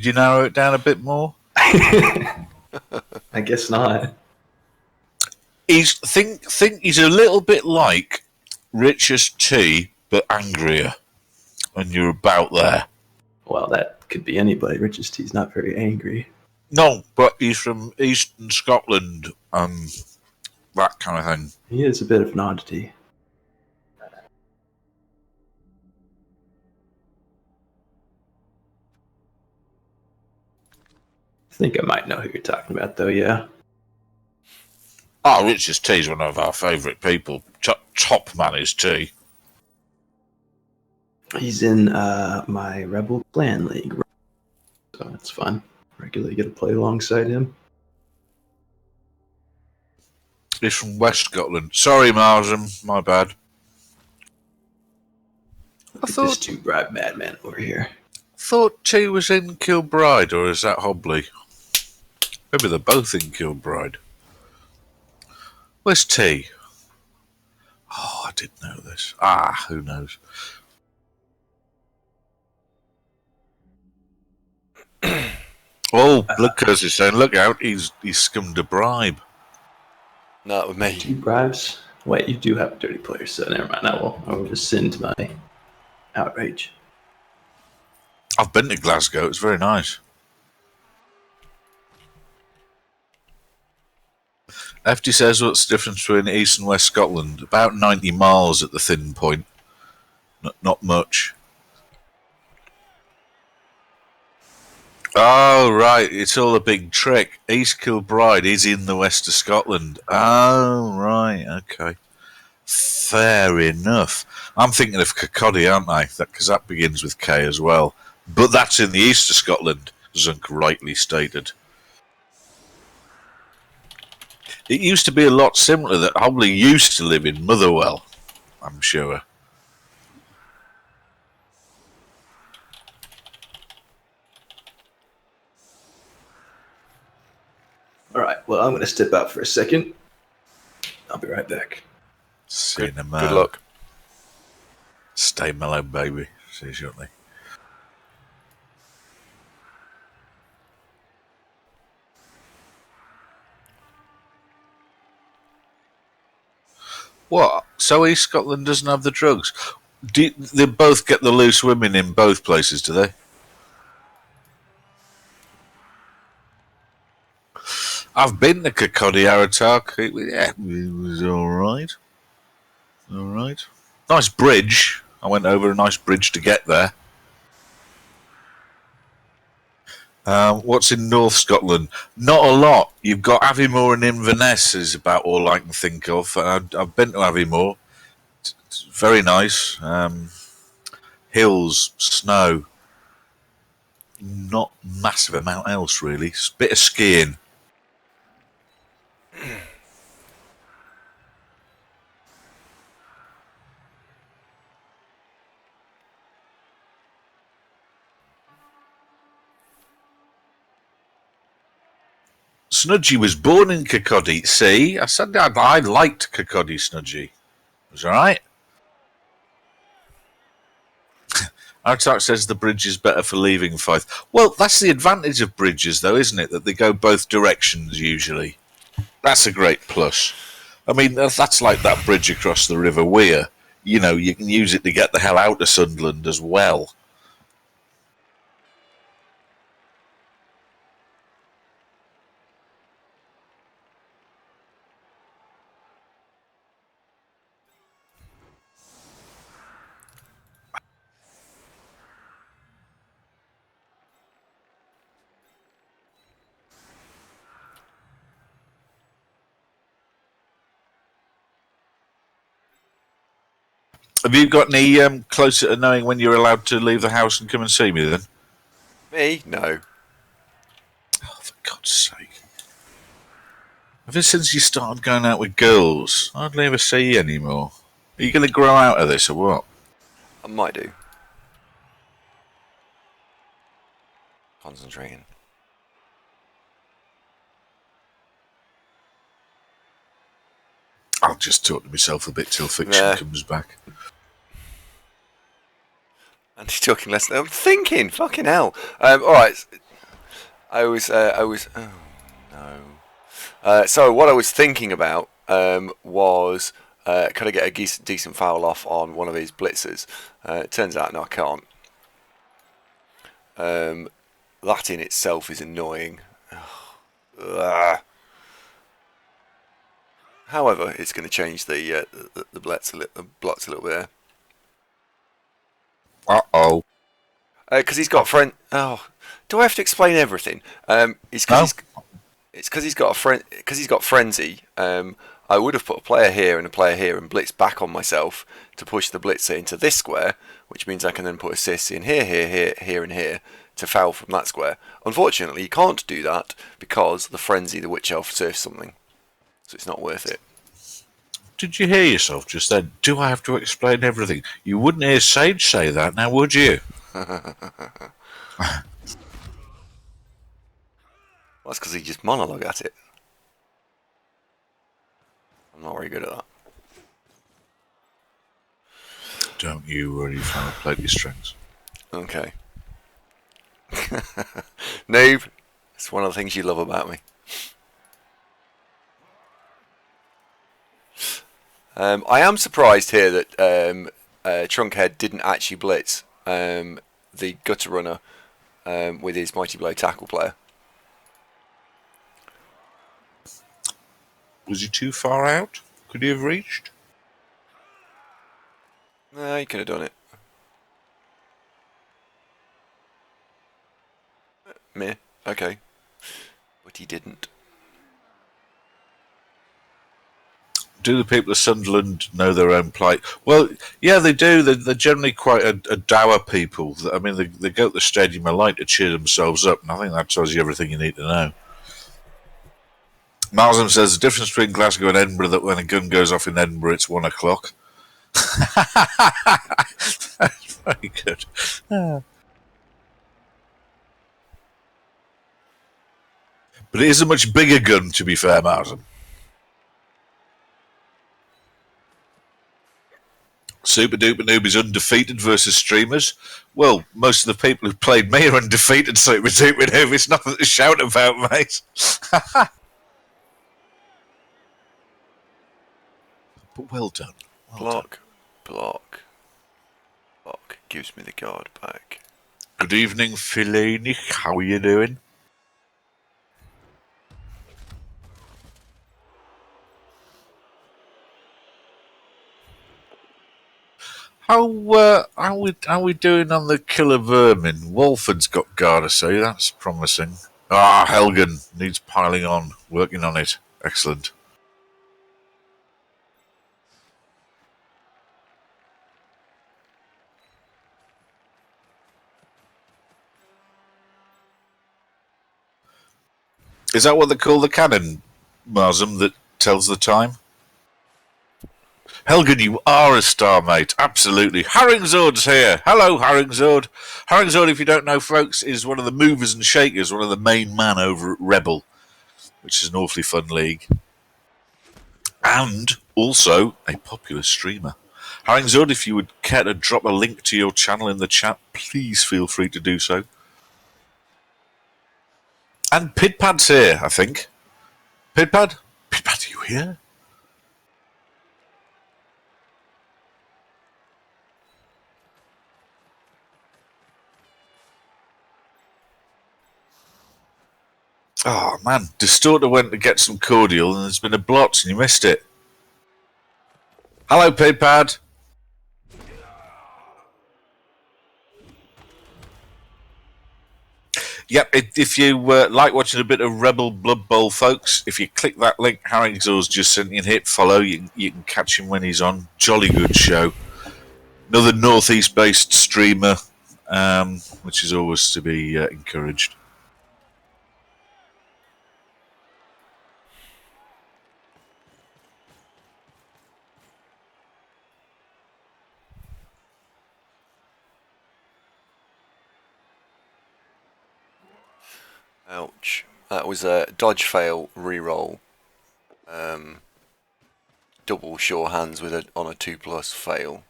Did you narrow it down a bit more? I guess not. Think he's a little bit like Richard's T, but angrier. And you're about there. Well, that could be anybody. Rich's T's not very angry. No, but he's from Eastern Scotland, that kind of thing. He is a bit of an oddity. I think I might know who you're talking about, though, yeah. Oh, Richard's T is one of our favourite people. Top man is T. He's in my Rebel Clan League, so that's fun. Regularly get to play alongside him. He's from West Scotland. Sorry, Marsden, my bad. I thought this two bribe madman over here. Thought T was in Kilbride, or is that Hobley? Maybe they're both in Kilbride. Where's T? Oh, I didn't know this. Who knows? Oh, look, Curse is saying, look out, he's scummed a bribe. Not with me. 2 bribes? Wait, you do have a dirty player, so never mind. I will rescind my outrage. I've been to Glasgow, it's very nice. FD says, what's the difference between East and West Scotland? About 90 miles at the thin point. Not much. Oh, right. It's all a big trick. East Kilbride is in the west of Scotland. Oh, right. Okay. Fair enough. I'm thinking of Kirkcaldy, aren't I? Because that begins with K as well. But that's in the east of Scotland, Zunk rightly stated. It used to be a lot similar that Hobley used to live in Motherwell, I'm sure. Alright, well, I'm going to step out for a second. I'll be right back. Good luck. Stay mellow, baby. See you shortly. What? So East Scotland doesn't have the drugs? They both get the loose women in both places, do they? I've been to Kirkcaldy Aratark. It was alright. Alright. Nice bridge. I went over a nice bridge to get there. What's in North Scotland? Not a lot. You've got Aviemore and Inverness is about all I can think of. I've been to Aviemore. It's very nice. Hills, snow. Not massive amount else, really. Bit of skiing. Snudgy was born in Kirkcaldy. See, I said I liked Kirkcaldy Snudgy. It was alright. Artark says the bridge is better for leaving Fife. Well, that's the advantage of bridges, though, isn't it? That they go both directions, usually. That's a great plus. I mean, that's like that bridge across the River Wear. You know, you can use it to get the hell out of Sunderland as well. Have you got any closer to knowing when you're allowed to leave the house and come and see me then? Me? No. Oh, for God's sake. Ever since you started going out with girls, I hardly ever see you anymore. Are you going to grow out of this or what? I might do. Concentrating. I'll just talk to myself a bit till fiction comes back. And he's talking less than I'm thinking. Fucking hell. Alright. Oh no. So what I was thinking about was could I get a decent foul off on one of his blitzers? It turns out no, I can't. That in itself is annoying. Ugh. However, it's going to change the blocks a little bit. Uh-oh. Because he's got friend. Oh, do I have to explain everything? It's because he's got a friend. Because he's got frenzy. I would have put a player here and a player here and blitz back on myself to push the blitzer into this square, which means I can then put assists in here, and here to foul from that square. Unfortunately, you can't do that because the frenzy, the witch elf surfs something, so it's not worth it. Did you hear yourself just then? Do I have to explain everything? You wouldn't hear Sage say that now, would you? Well, that's because he just monologue at it. I'm not very good at that. Don't you worry, trying to play your strings. Okay. Noob, it's one of the things you love about me. I am surprised here that Trunkhead didn't actually blitz the gutter runner with his Mighty Blow tackle player. Was he too far out? Could he have reached? No, he could have done it. Meh. Okay. But he didn't. Do the people of Sunderland know their own plight? Well, yeah, they do. They're generally quite a dour people. I mean, they go to the stadium a lot to cheer themselves up, and I think that tells you everything you need to know. Malcolm says the difference between Glasgow and Edinburgh that when a gun goes off in Edinburgh, it's 1 o'clock. That's very good. But it is a much bigger gun, to be fair, Malcolm. Super Duper Noob is undefeated versus streamers. Well, most of the people who played me are undefeated, Super Duper Noob. It's nothing to shout about, mate. But well done. Block. Gives me the guard back. Good evening, Fellaini. How are you doing? How we doing on the killer vermin? Walford's got guard, so that's promising. Helgen needs piling on, working on it. Excellent. Is that what they call the cannon, Marsum, that tells the time? Helgen, you are a star, mate. Absolutely. Haringzord's here. Hello, Haringzord. Haringzord, if you don't know, folks, is one of the movers and shakers, one of the main man over at Rebel, which is an awfully fun league. And also a popular streamer. Haringzord, if you would care to drop a link to your channel in the chat, please feel free to do so. And Pidpad's here, I think. Pidpad? Pidpad, are you here? Oh, man. Distorter went to get some cordial and there's been a blotch and you missed it. Hello, Pidpad. Yep, if you like watching a bit of Rebel Blood Bowl, folks, if you click that link Haringzord's just sent you and hit follow, you can catch him when he's on. Jolly good show. Another northeast-based streamer, which is always to be encouraged. Ouch. That was a dodge fail reroll. Double sure hands with on a 2+ fail,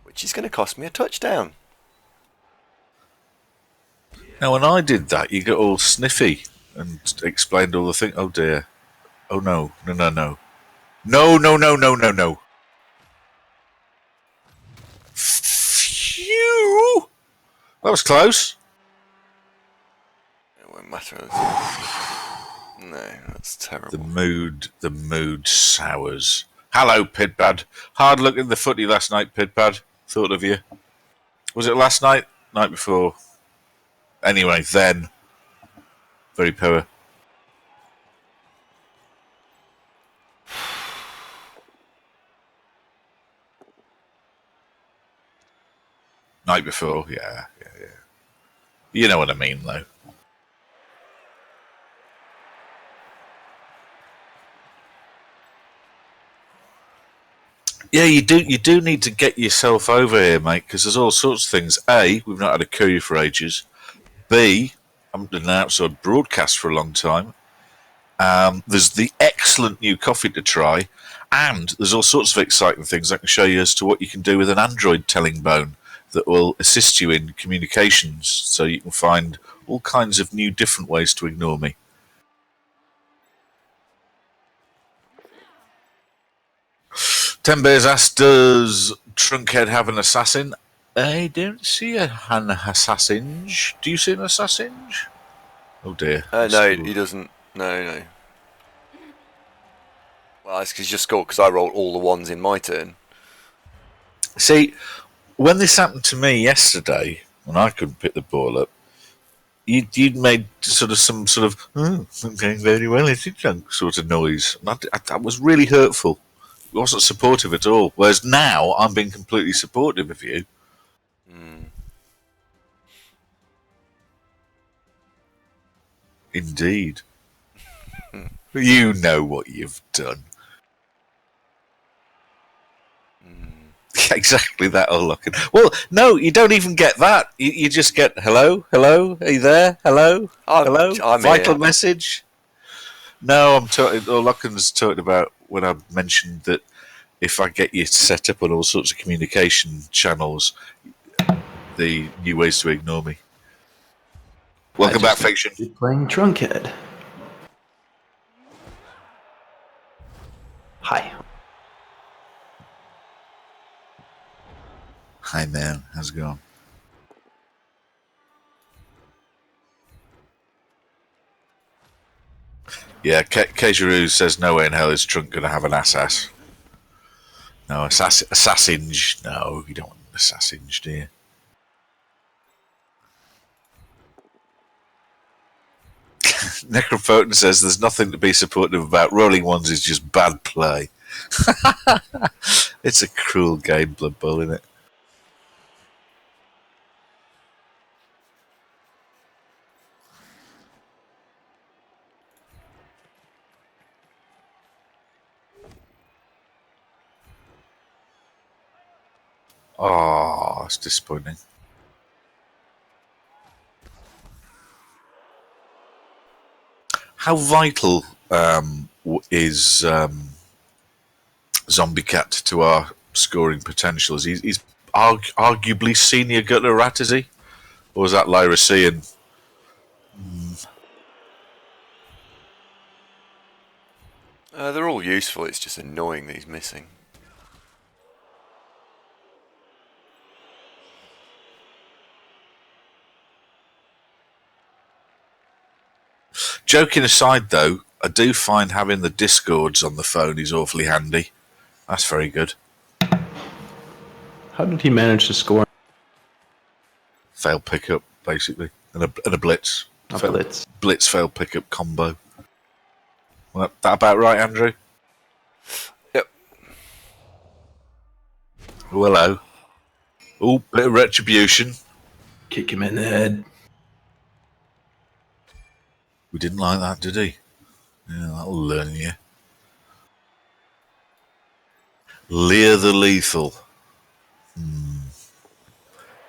which is going to cost me a touchdown. Now, when I did that, you got all sniffy and explained all the things. Oh dear. Oh no. No, no, no. No, no, no, no, no, no. Phew! That was close. It won't matter. No, that's terrible. The mood sours. Hello, Pidpad. Hard luck in the footy last night, Pidpad. Thought of you. Was it last night? Night before? Anyway, then. Very poor. Night before, yeah. You know what I mean, though. Yeah, you do need to get yourself over here, mate, because there's all sorts of things. A, we've not had a courier for ages. B, I haven't done an outside broadcast for a long time. There's the excellent new coffee to try, and there's all sorts of exciting things I can show you as to what you can do with an Android telling bone that will assist you in communications, so you can find all kinds of new different ways to ignore me. Ten Bears asked, does Trunkhead have an assassin? I don't see an assassin. Do you see an assassin? Oh dear. No, he doesn't. No. Well, it's because you scored because I rolled all the ones in my turn. See, when this happened to me yesterday, when I couldn't pick the ball up, you'd made some sort of I'm going very well, is it, Junk? Sort of noise. And that was really hurtful. It wasn't supportive at all. Whereas now I'm being completely supportive of you. Indeed. You know what you've done. Exactly that, O'Loughlin. Well, no, you don't even get that. You just get hello, are you there? Hello, hello. I'm Vital here. message. No, I'm talking. O'Loughlin's talking about when I mentioned that if I get you set up on all sorts of communication channels, the new ways to ignore me. Welcome back, Fiction. Playing Trunkhead. Hi. Hi, man. How's it going? Yeah, Kejaru says no way in hell is Trunk going to have an ass. No, assassinge. No, you don't want an assassinge, do you? Necropotent says there's nothing to be supportive about. Rolling ones is just bad play. It's a cruel game, Blood Bowl, isn't it? Oh, it's disappointing. How vital is Zombie Cat to our scoring potential? He's arguably senior gutter rat, is he? Or is that Lyracean? They're all useful. It's just annoying that he's missing. Joking aside, though, I do find having the Discords on the phone is awfully handy. That's very good. How did he manage to score? Fail pickup, basically, and a blitz. Blitz fail pickup combo. Well, that about right, Andrew? Yep. Oh, hello. Oh, bit of retribution. Kick him in the head. We didn't like that, did he? Yeah, that'll learn you. Lear the Lethal.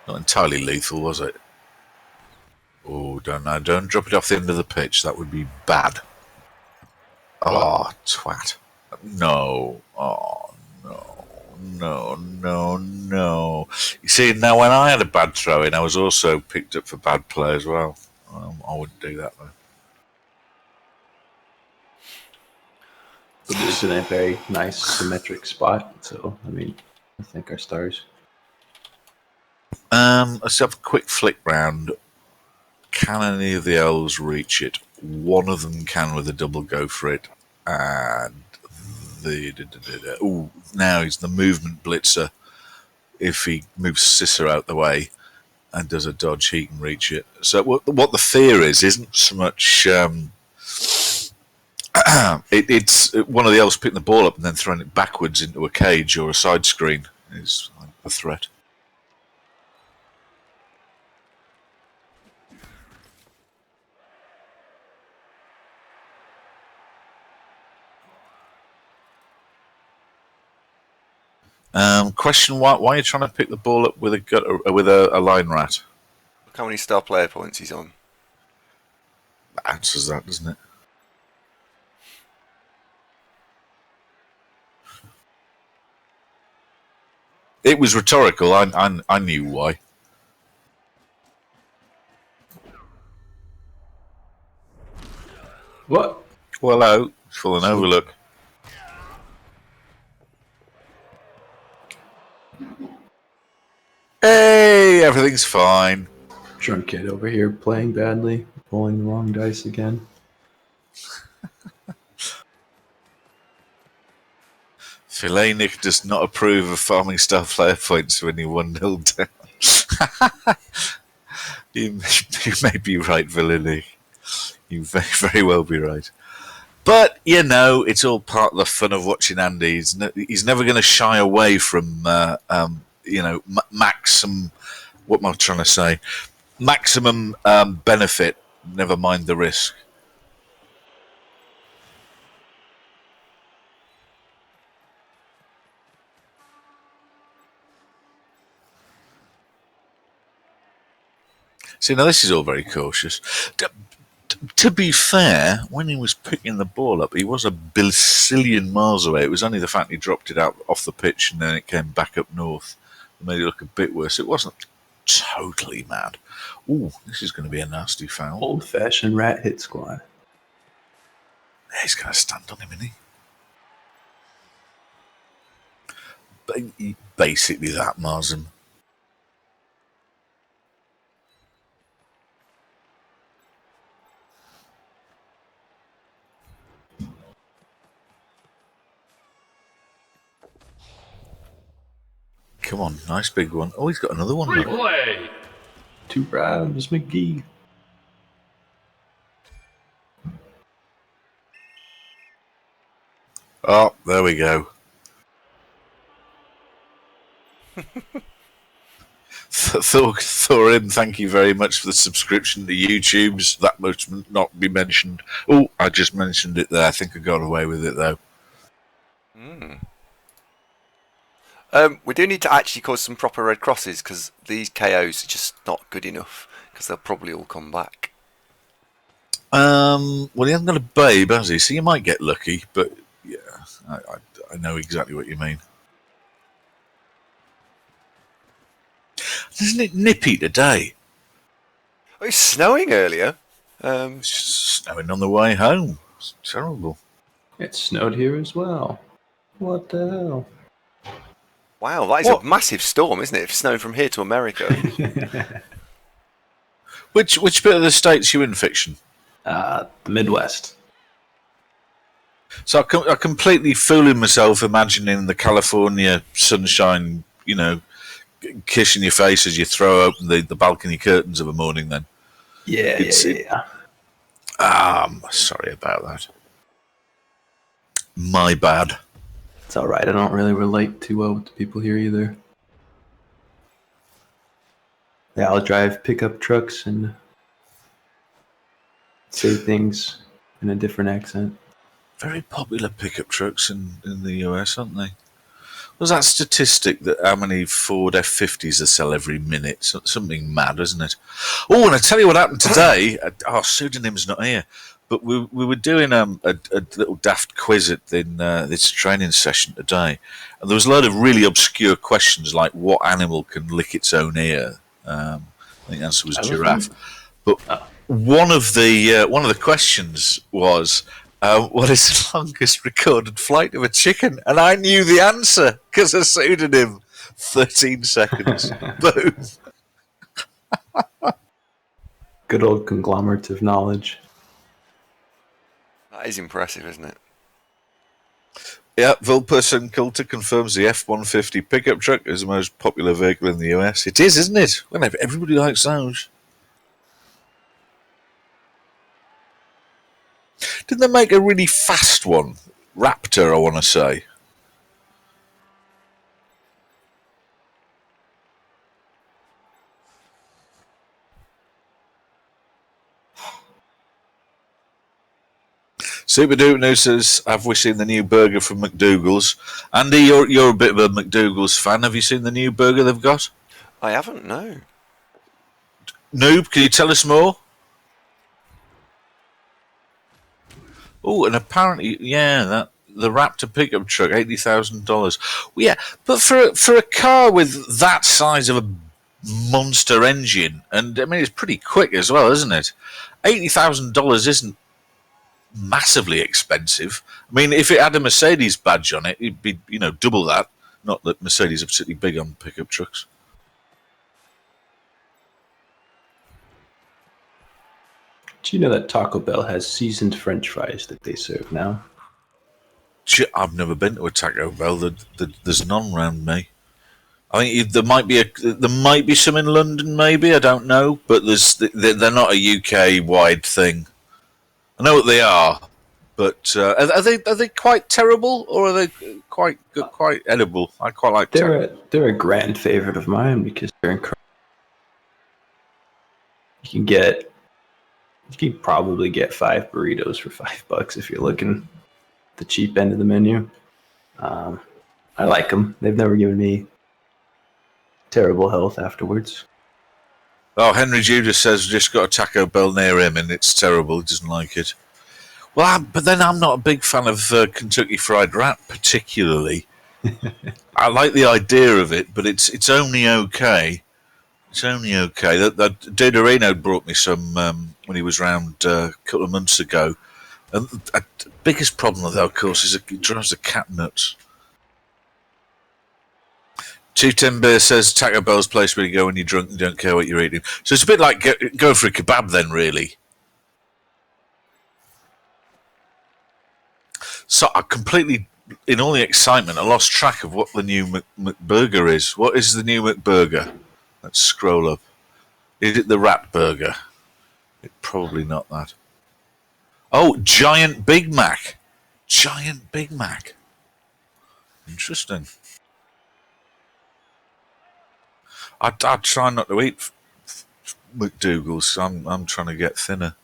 Not entirely lethal, was it? Oh, don't drop it off the end of the pitch. That would be bad. Oh, twat. No. Oh, no. no. You see, now when I had a bad throw-in, I was also picked up for bad play as well. I wouldn't do that, though. But it's in a very nice symmetric spot. So, I mean, I think our stars. Let's have a quick flick round. Can any of the elves reach it? One of them can with a double go for it. And now he's the movement blitzer. If he moves Sisser out the way and does a dodge, he can reach it. So what the fear isn't so much it's one of the elves picking the ball up and then throwing it backwards into a cage or a side screen is a threat. Question: Why are you trying to pick the ball up with a line rat? Look how many star player points he's on. Answers that, doesn't it? It was rhetorical. I knew why. What? Well, out. Full and overlook. Hey, everything's fine. Drunk kid over here playing badly, rolling the wrong dice again. Philenik does not approve of farming star player points when you're 1-0 down. you may be right, Philenik. You may very well be right. But, it's all part of the fun of watching Andy. He's never going to shy away from, maximum... What am I trying to say? Maximum benefit, never mind the risk. See, now this is all very cautious. To be fair, when he was picking the ball up, he was a billion miles away. It was only the fact he dropped it out off the pitch and then it came back up north and made it look a bit worse. It wasn't totally mad. Ooh, this is going to be a nasty foul. Old-fashioned rat hit squad. He's going to stand on him, isn't he? Basically that, Marsden. Come on, nice big one. Oh, he's got another one. Replay! 2 rounds, McGee. Oh, there we go. Thorin, thank you very much for the subscription to YouTube's. That must not be mentioned. Oh, I just mentioned it there. I think I got away with it, though. We do need to actually cause some proper red crosses because these KOs are just not good enough because they'll probably all come back. Well, he hasn't got a babe, has he? So you might get lucky, but yeah, I know exactly what you mean. Isn't it nippy today? Oh, it was snowing earlier. It's snowing on the way home. It's terrible. It snowed here as well. What the hell? Wow, that is a massive storm, isn't it? If snowing from here to America. Which bit of the States you in, Fiction? The Midwest. So I completely fooling myself imagining the California sunshine, kissing your face as you throw open the balcony curtains of a morning then. Yeah. I'm sorry about that. My bad. It's alright, I don't really relate too well with the people here either. Yeah, I'll drive pickup trucks and say things in a different accent. Very popular pickup trucks in the US, aren't they? Was that statistic that how many Ford F50s they sell every minute? Something mad, isn't it? Oh, and I tell you what happened today. Pseudonym's not here. But we were doing a little daft quiz at this training session today, and there was a lot of really obscure questions like what animal can lick its own ear. I think the answer was giraffe. But one of the questions was, what is the longest recorded flight of a chicken? And I knew the answer because I suited him. 13 seconds. Boom. Good old conglomerative knowledge. That is impressive, isn't it? Yeah, Vulperson Coulter confirms the F-150 pickup truck is the most popular vehicle in the US. It is, isn't it? Well, everybody likes those. Didn't they make a really fast one? Raptor, I want to say. Super Duper News says, have we seen the new burger from McDougal's? Andy, you're a bit of a McDougal's fan. Have you seen the new burger they've got? I haven't, no. Noob, can you tell us more? Oh, and apparently, the Raptor pickup truck, $80,000. Well, yeah, but for a car with that size of a monster engine, and I mean it's pretty quick as well, isn't it? $80,000 isn't massively expensive. I mean, if it had a Mercedes badge on it, it'd be double that. Not that Mercedes are particularly big on pickup trucks. Do you know that Taco Bell has seasoned French fries that they serve now? I've never been to a Taco Bell. There's none around me. I think there might be some in London, maybe, I don't know, but they're not a UK wide thing. I know what they are, but are they quite terrible, or are they quite good, quite edible? I quite like. They're a grand favorite of mine because they're incredible. You can probably get 5 burritos for $5 if you're looking at the cheap end of the menu. I like them. They've never given me terrible health afterwards. Oh, Henry Judas says just got a Taco Bell near him and it's terrible. He doesn't like it. Well, but then I'm not a big fan of Kentucky Fried Rat particularly. I like the idea of it, but it's only okay. It's only okay. That Duderino brought me some when he was round a couple of months ago. And the biggest problem, though, of course, is it drives the cat nuts. Chief Tim Beer says Taco Bell's place where you go when you're drunk and don't care what you're eating. So it's a bit like going for a kebab then, really. So I completely, in all the excitement, I lost track of what the new McBurger is. What is the new McBurger? Let's scroll up. Is it the Rat Burger? It's probably not that. Oh, Giant Big Mac. Giant Big Mac. Interesting. I try not to eat McDougal's. I'm trying to get thinner.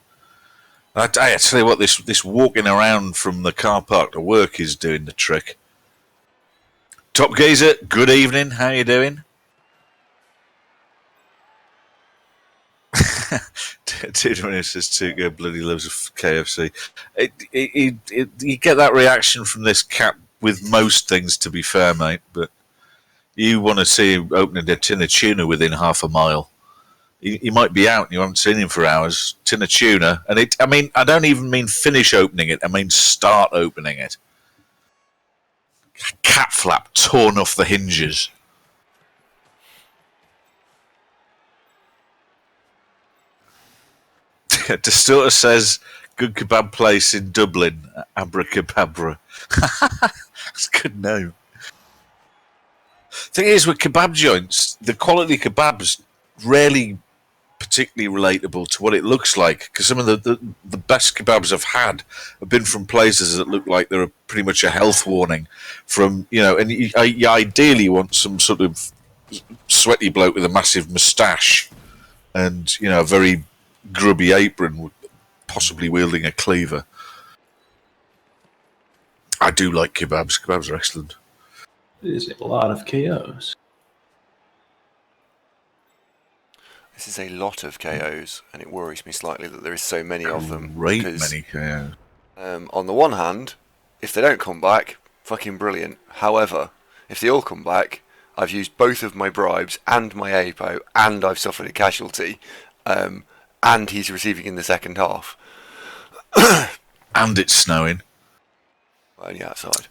I tell you what, this walking around from the car park to work is doing the trick. Top Geezer, good evening. How you doing? Dude says Tuco bloody loves KFC. You get that reaction from this cat with most things, to be fair, mate. But you want to see him opening a tin of tuna within half a mile. He might be out and you haven't seen him for hours. Tin of tuna. And I don't even mean finish opening it. I mean start opening it. Cat flap torn off the hinges. Distorter says, good kebab place in Dublin. Abracababra. That's a good name. Thing is, with kebab joints, the quality kebabs rarely particularly relatable to what it looks like, because some of the best kebabs I've had have been from places that look like they're pretty much a health warning from, and you ideally want some sort of sweaty bloke with a massive moustache and, a very grubby apron, possibly wielding a cleaver. I do like kebabs. Kebabs are excellent. It is a lot of KOs. This is a lot of KOs, and it worries me slightly that there is so many of them. Great Because, many KOs. on the one hand, if they don't come back, fucking brilliant. However, if they all come back, I've used both of my bribes and my APO, and I've suffered a casualty, and he's receiving in the second half. And it's snowing. Only outside.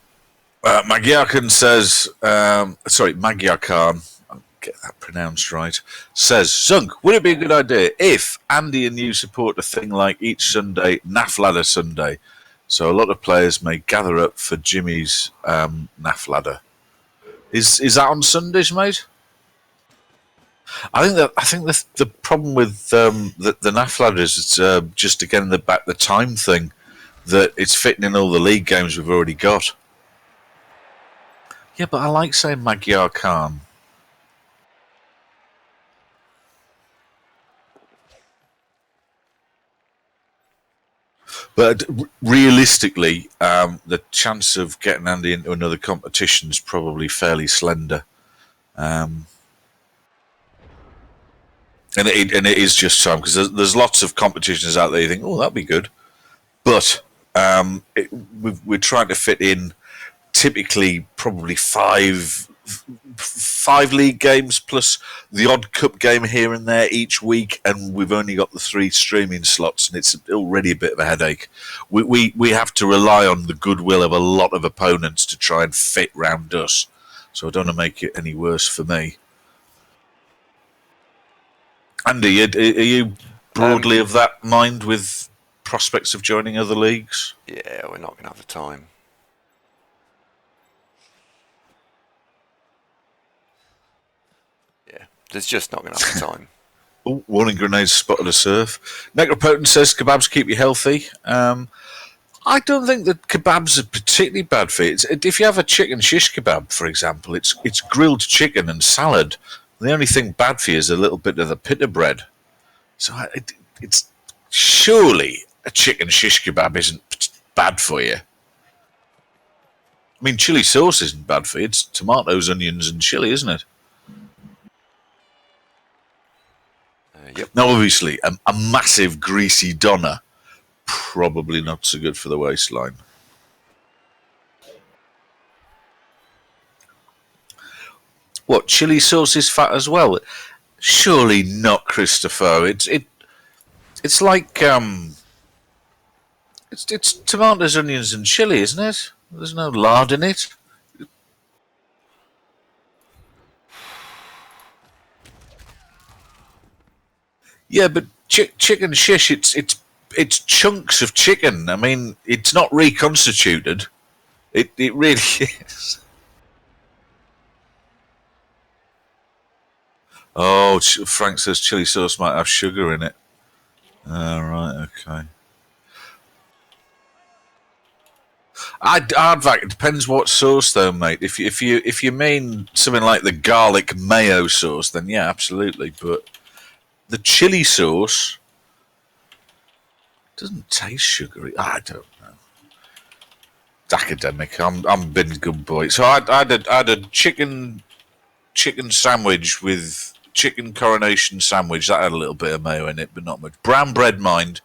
Magyar Khan says, Magyar Khan, I'll get that pronounced right, says, Zunk, would it be a good idea if Andy and you support a thing like each Sunday, NAF Ladder Sunday, so a lot of players may gather up for Jimmy's NAF Ladder? Is that on Sundays, mate? I think the problem with the NAF Ladder is it's just again the time thing, that it's fitting in all the league games we've already got. Yeah, but I like saying Magyar Khan. But realistically, the chance of getting Andy into another competition is probably fairly slender. And it is just time, because there's lots of competitions out there you think, oh, that'd be good. But we're trying to fit in typically probably five league games plus the odd cup game here and there each week, and we've only got the 3 streaming slots, and it's already a bit of a headache. We have to rely on the goodwill of a lot of opponents to try and fit round us, so I don't want to make it any worse for me. Andy, are you broadly of that mind with prospects of joining other leagues? Yeah, we're not going to have the time. Yeah, there's just not going to have the time. Oh, warning grenades spotted a surf. Necropotent says kebabs keep you healthy. I don't think that kebabs are particularly bad for you. If you have a chicken shish kebab, for example, it's grilled chicken and salad. The only thing bad for you is a little bit of the pita bread. So it's surely a chicken shish kebab isn't bad for you. I mean, chili sauce isn't bad for you. It's tomatoes, onions, and chili, isn't it? Yep. Now, obviously, a massive greasy doner, probably not so good for the waistline. What, chili sauce is fat as well? Surely not, Christopher. It's like it's tomatoes, onions, and chili, isn't it? There's no lard in it. Yeah, but chicken shish, it's chunks of chicken. I mean, it's not reconstituted. It really is. Oh, Frank says chili sauce might have sugar in it. Right, okay. It depends what sauce, though, mate. If you mean something like the garlic mayo sauce, then yeah, absolutely. But the chili sauce doesn't taste sugary. I don't know. It's academic. I'm been good boy. So I had a chicken sandwich with chicken coronation sandwich. That had a little bit of mayo in it, but not much. Brown bread, mind.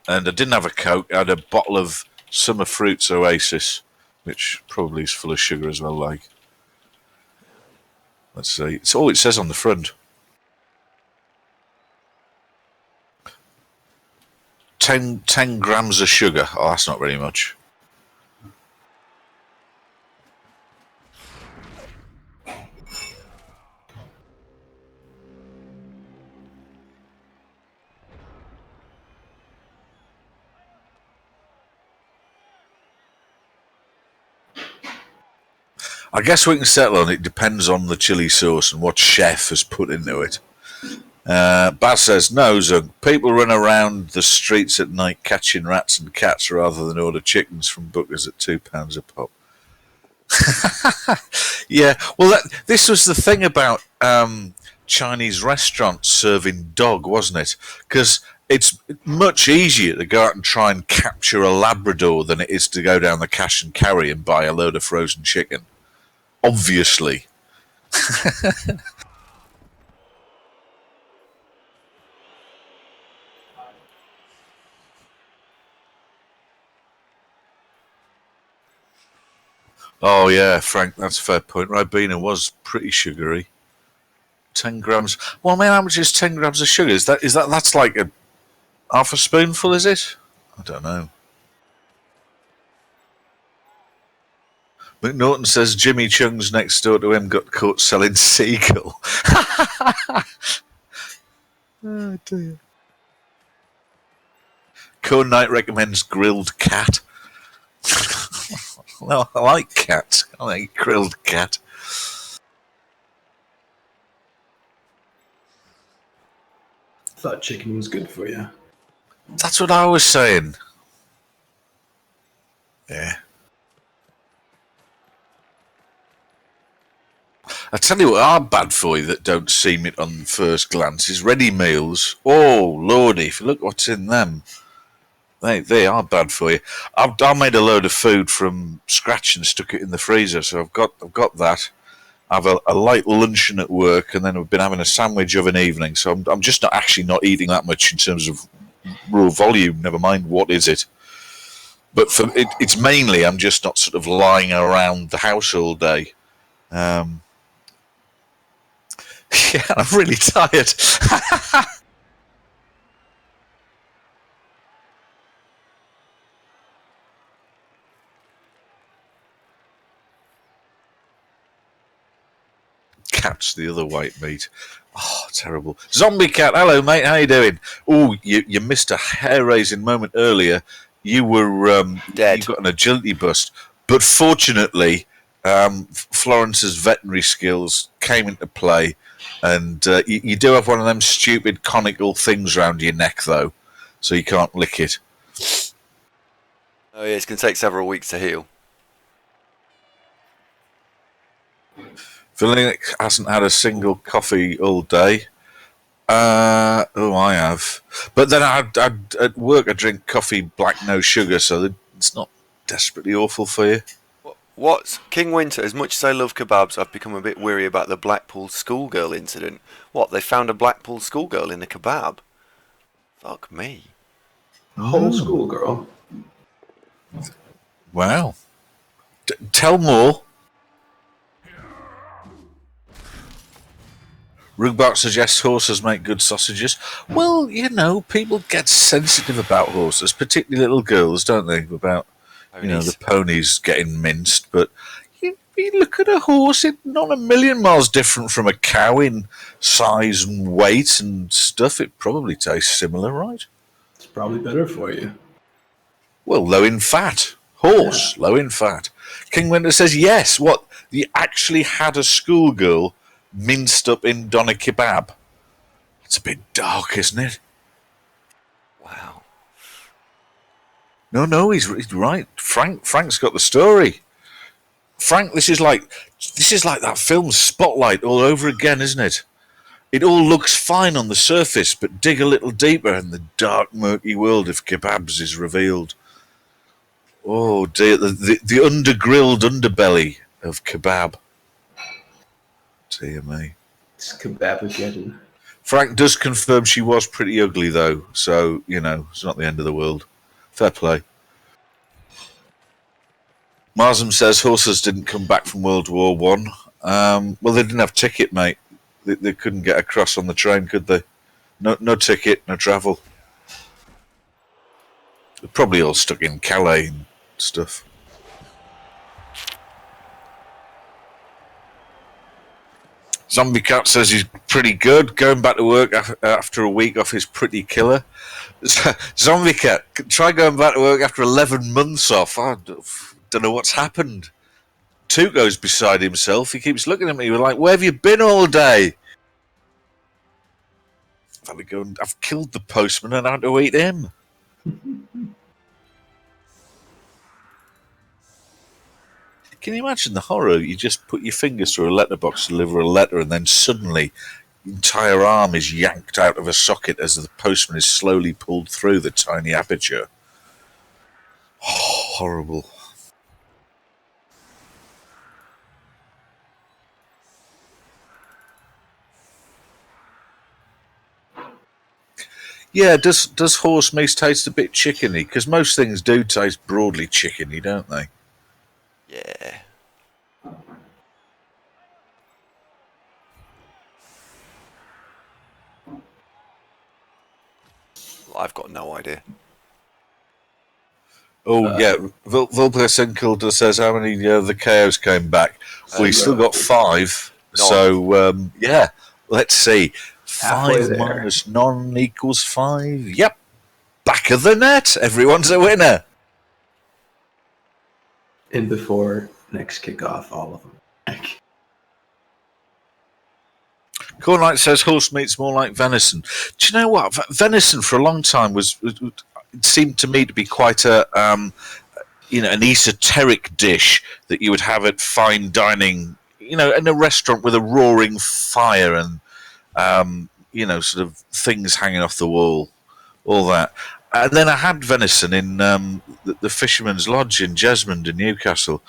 And I didn't have a Coke. I had a bottle of Summer Fruits Oasis, which probably is full of sugar as well. Like, let's see. It's all it says on the front. 10 grams of sugar. Oh, that's not very much. I guess we can settle on it depends on the chili sauce and what chef has put into it. Baz says, no, Zug. People run around the streets at night catching rats and cats rather than order chickens from Booker's at £2 a pop. Yeah, well, this was the thing about Chinese restaurants serving dog, wasn't it? Because it's much easier to go out and try and capture a Labrador than it is to go down the cash and carry and buy a load of frozen chicken. Obviously. Oh yeah, Frank, that's a fair point. Ribena was pretty sugary. 10 grams. Well, I mean, how much is 10 grams of sugar? That's like a half a spoonful? Is it? I don't know. McNaughton says Jimmy Chung's next door to him got caught selling seagull. Oh dear. Cone Knight recommends grilled cat. Well, I like cats. I like grilled cat. Thought chicken was good for you. That's what I was saying. Yeah. I tell you what are bad for you that don't seem it on first glance is ready meals. Oh lordy, if you look what's in them, they are bad for you. I made a load of food from scratch and stuck it in the freezer, so I've got that. I have a light luncheon at work, and then I've been having a sandwich of an evening. So I'm just not eating that much in terms of raw volume. Never mind what is it. But it's mainly I'm just not sort of lying around the house all day. Yeah, I'm really tired. Cat's the other white meat. Oh, terrible. Zombie Cat, hello mate, how you doing? Oh, you missed a hair-raising moment earlier. You were Dead. You got an agility bust, but fortunately, Florence's veterinary skills came into play, and you do have one of them stupid conical things around your neck, though, so you can't lick it. Oh yeah, it's going to take several weeks to heal. Vilinik hasn't had a single coffee all day. I have. But then at work I drink coffee black, no sugar, so it's not desperately awful for you. What? King Winter, as much as I love kebabs, I've become a bit weary about the Blackpool schoolgirl incident. What, they found a Blackpool schoolgirl in a kebab? Fuck me. Whole schoolgirl. Wow. Tell more. Rugbart suggests horses make good sausages. Well, people get sensitive about horses, particularly little girls, don't they? About Ponies. the ponies getting minced. But you look at a horse; it's not a million miles different from a cow in size and weight and stuff. It probably tastes similar, right? It's probably better for you. Well, low in fat. Horse, low in fat. King Winter says yes. What? You actually had a schoolgirl minced up in doner kebab. It's a bit dark, isn't it? Wow. No, he's right. Frank's got the story. Frank, this is like that film Spotlight all over again, isn't it? It all looks fine on the surface, but dig a little deeper and the dark, murky world of kebabs is revealed. Oh dear, the undergrilled underbelly of kebab. Dear me. It's kebabageddon. Frank does confirm she was pretty ugly, though, so, it's not the end of the world. Fair play. Marsam says horses didn't come back from World War One. Well, they didn't have ticket, mate. They couldn't get across on the train, could they? No ticket, no travel. They're probably all stuck in Calais and stuff. Zombie Cat says he's pretty good, going back to work after a week off his pretty killer. Zombie Cat, try going back to work after 11 months off. I don't know what's happened. Tuco's beside himself. He keeps looking at me like, where have you been all day? I've killed the postman and I had to eat him. Can you imagine the horror? You just put your fingers through a letterbox to deliver a letter, and then suddenly the entire arm is yanked out of a socket as the postman is slowly pulled through the tiny aperture. Oh, horrible. Yeah, does horse meat taste a bit chickeny? Because most things do taste broadly chickeny, don't they? Yeah. I've got no idea. Oh, yeah. Volplacenkel says how many the KOs came back. We still got 5. So, yeah, let's see. Halfway 5 there. minus none equals 5. Yep. Back of the net. Everyone's a winner. And before next kickoff, all of them. Cool Knight says horse meat's more like venison. Do you know what? Venison for a long time it seemed to me to be quite an esoteric dish that you would have at fine dining, in a restaurant with a roaring fire and, sort of things hanging off the wall, all that. And then I had venison in the Fisherman's Lodge in Jesmond in Newcastle.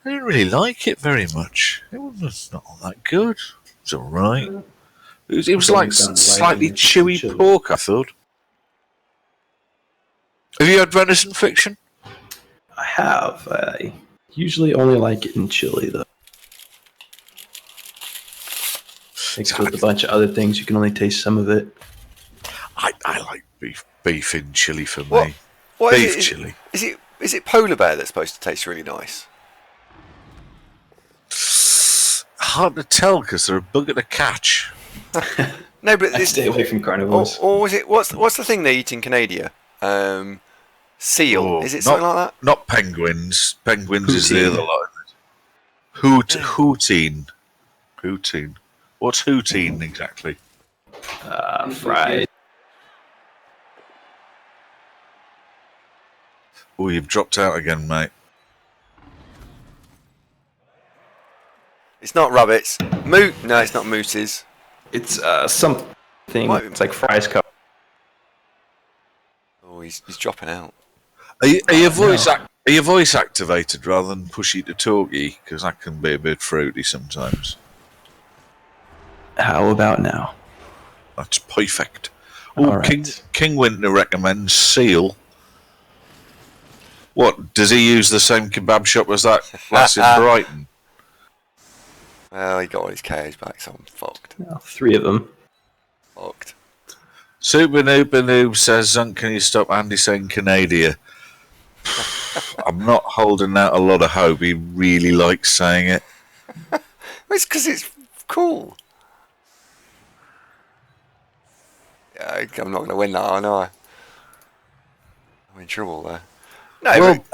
I didn't really like it very much. It was not all that good. It was all right. It was like slightly chewy pork, I thought. Have you had venison, Fiction? I have. I usually only like it in chili, though. Mixed with a bunch of other things, you can only taste some of it. I like beef in chili for me. What beef is it? chili. Is it polar bear that's supposed to taste really nice? Hard to tell because they're a bugger to catch. No, but Stay away from carnivores. Or is it what's the thing they eat in Canada? Seal. Is it something like that? Not penguins. Penguins Poutine. Is the other lot. Houtine. Houtine. What's houtine exactly? Fried. Oh, you've dropped out again, mate. It's not rabbits. Moot. No, it's not mooses. It's something. It's like fries cup. Oh, he's dropping out. Are your voice activated rather than pushy to talky? Because that can be a bit fruity sometimes. How about now? That's perfect. Oh, right. King Winter recommends seal. What, does he use the same kebab shop as that lass in Brighton? Well, he got all his KOs back, so I'm fucked. Well, 3 of them. Fucked. Super Noob says, can you stop Andy saying Canada? I'm not holding out a lot of hope. He really likes saying it. It's because it's cool. Yeah, I'm not going to win that, I know. I'm in trouble there. No, well,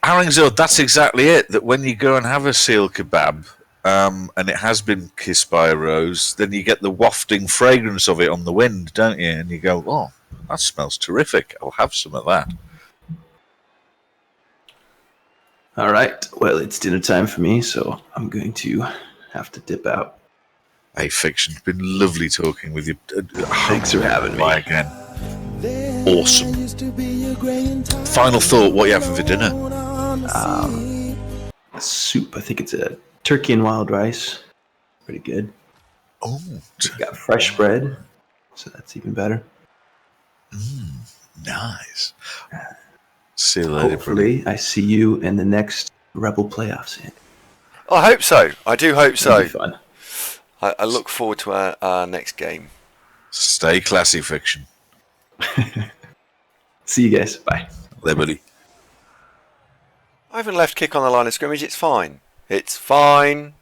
Haringzord, that's exactly it. That when you go and have a seal kebab, and it has been kissed by a rose, then you get the wafting fragrance of it on the wind, don't you? And you go, oh, that smells terrific. I'll have some of that. All right. Well, it's dinner time for me, so I'm going to have to dip out. Hey, Fiction, it's been lovely talking with you. Thanks for having me. Again. Awesome. Final thought, what you having for dinner? Soup. I think it's a turkey and wild rice. Pretty good. Oh. Got fresh bread, so that's even better. Nice. See you later. Hopefully, I see you in the next Rebel playoffs. I hope so. I do hope so. It'll be fun. I look forward to our next game. Stay classy, Fiction. See you guys. Bye. There, buddy. I haven't left kick on the line of scrimmage. It's fine. It's fine.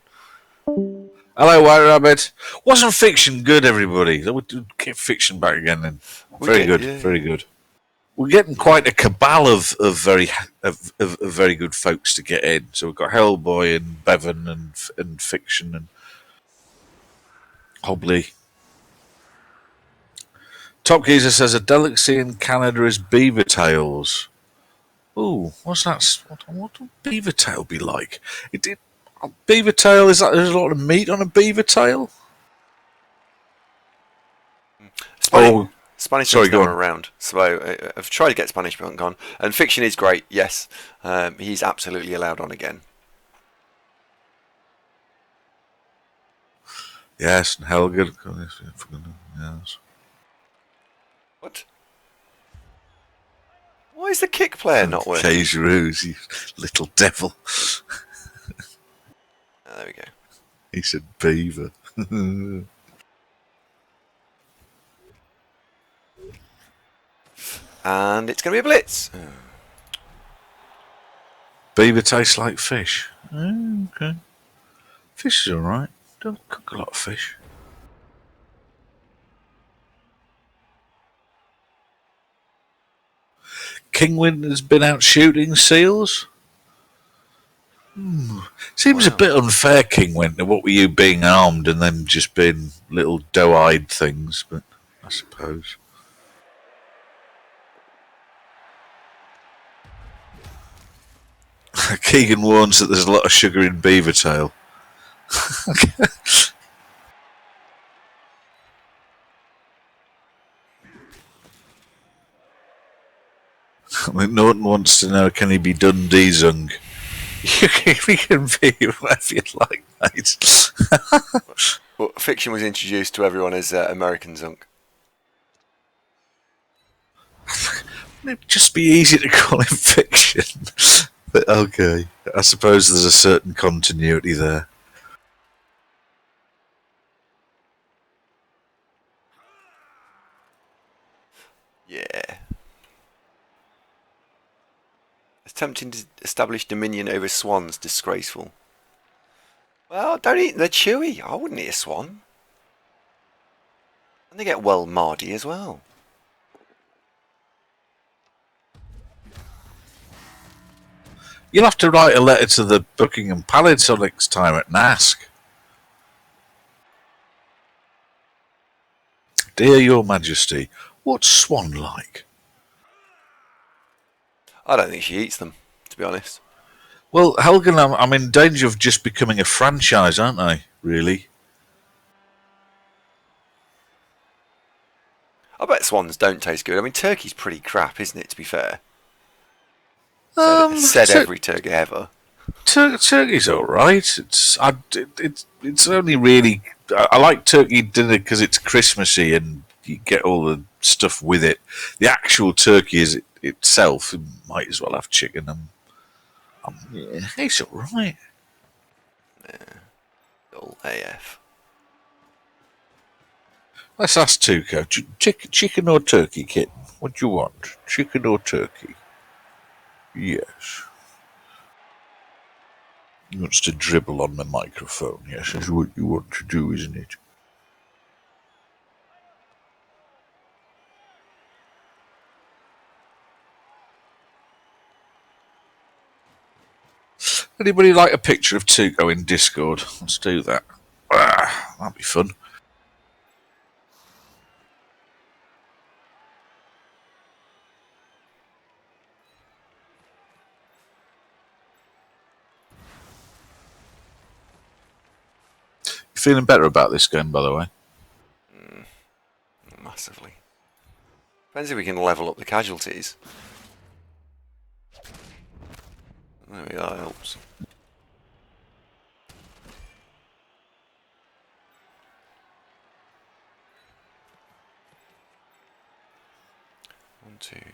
Hello, White Rabbit. Wasn't Fiction good, everybody? We'll get Fiction back again then. Very good. Yeah. Very good. We're getting quite a cabal of very good folks to get in. So we've got Hellboy and Bevan and Fiction and Hobley. Top Geezer says a delicacy in Canada is beaver tails. Ooh, what's that? What would beaver tail be like? Beaver tail, is that there's a lot of meat on a beaver tail? Spanish is not around, so I've tried to get Spanish but haven't gone. And Fiction is great, yes. He's absolutely allowed on again. Yes, and Helga. Yes. What? Why is the kick player not working? Cageroos, you little devil. There we go. He said beaver. and it's going to be a blitz. Beaver tastes like fish. Okay. Fish is alright. Don't cook a lot of fish. Kingwin has been out shooting seals. Seems a bit unfair, Kingwin. What were you being armed and then just being little doe-eyed things? But I suppose. Keegan warns that there's a lot of sugar in beaver tail. I think Norton wants to know, can he be Dundee Zung? We can be whatever you like, mate. Well, fiction was introduced to everyone as American Zunk. It'd just be easy to call him fiction. But okay, I suppose there's a certain continuity there. Yeah. Attempting to establish dominion over swans, disgraceful. Well, don't eat. They're chewy. I wouldn't eat a swan. And they get well mardy as well. You'll have to write a letter to the Buckingham Palace next time at NASC. Dear Your Majesty, what's swan like? I don't think she eats them, to be honest. Well, Helgen, I'm in danger of just becoming a franchise, aren't I? Really? I bet swans don't taste good. I mean, turkey's pretty crap, isn't it, to be fair? Said every turkey ever. Turkey's all right. It's only really. I like turkey dinner because it's Christmassy and you get all the stuff with it. The actual turkey is itself. You might as well have chicken. Yeah, it's all right. Dull AF. Let's ask Tuco. Chicken or turkey, kitten? What do you want? Chicken or turkey? Yes. He wants to dribble on the microphone. Yes, that's what you want to do, isn't it? Anybody like a picture of Tuco in Discord? Let's do that. That'd be fun. You feeling better about this game, by the way? Massively. Depends if we can level up the casualties. There we are, helps. One, two, three.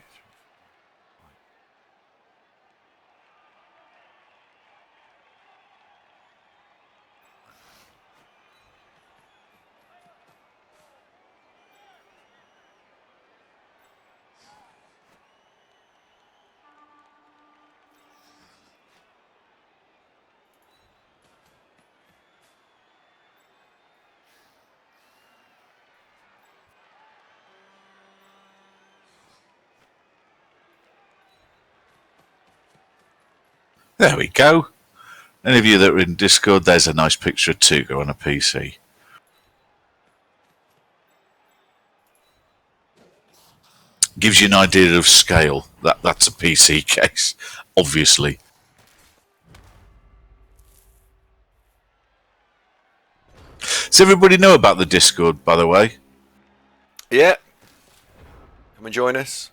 There we go. Any of you that are in Discord, there's a nice picture of Tuco on a PC. Gives you an idea of scale. That's a PC case, obviously. Does everybody know about the Discord, by the way? Yeah. Come and join us.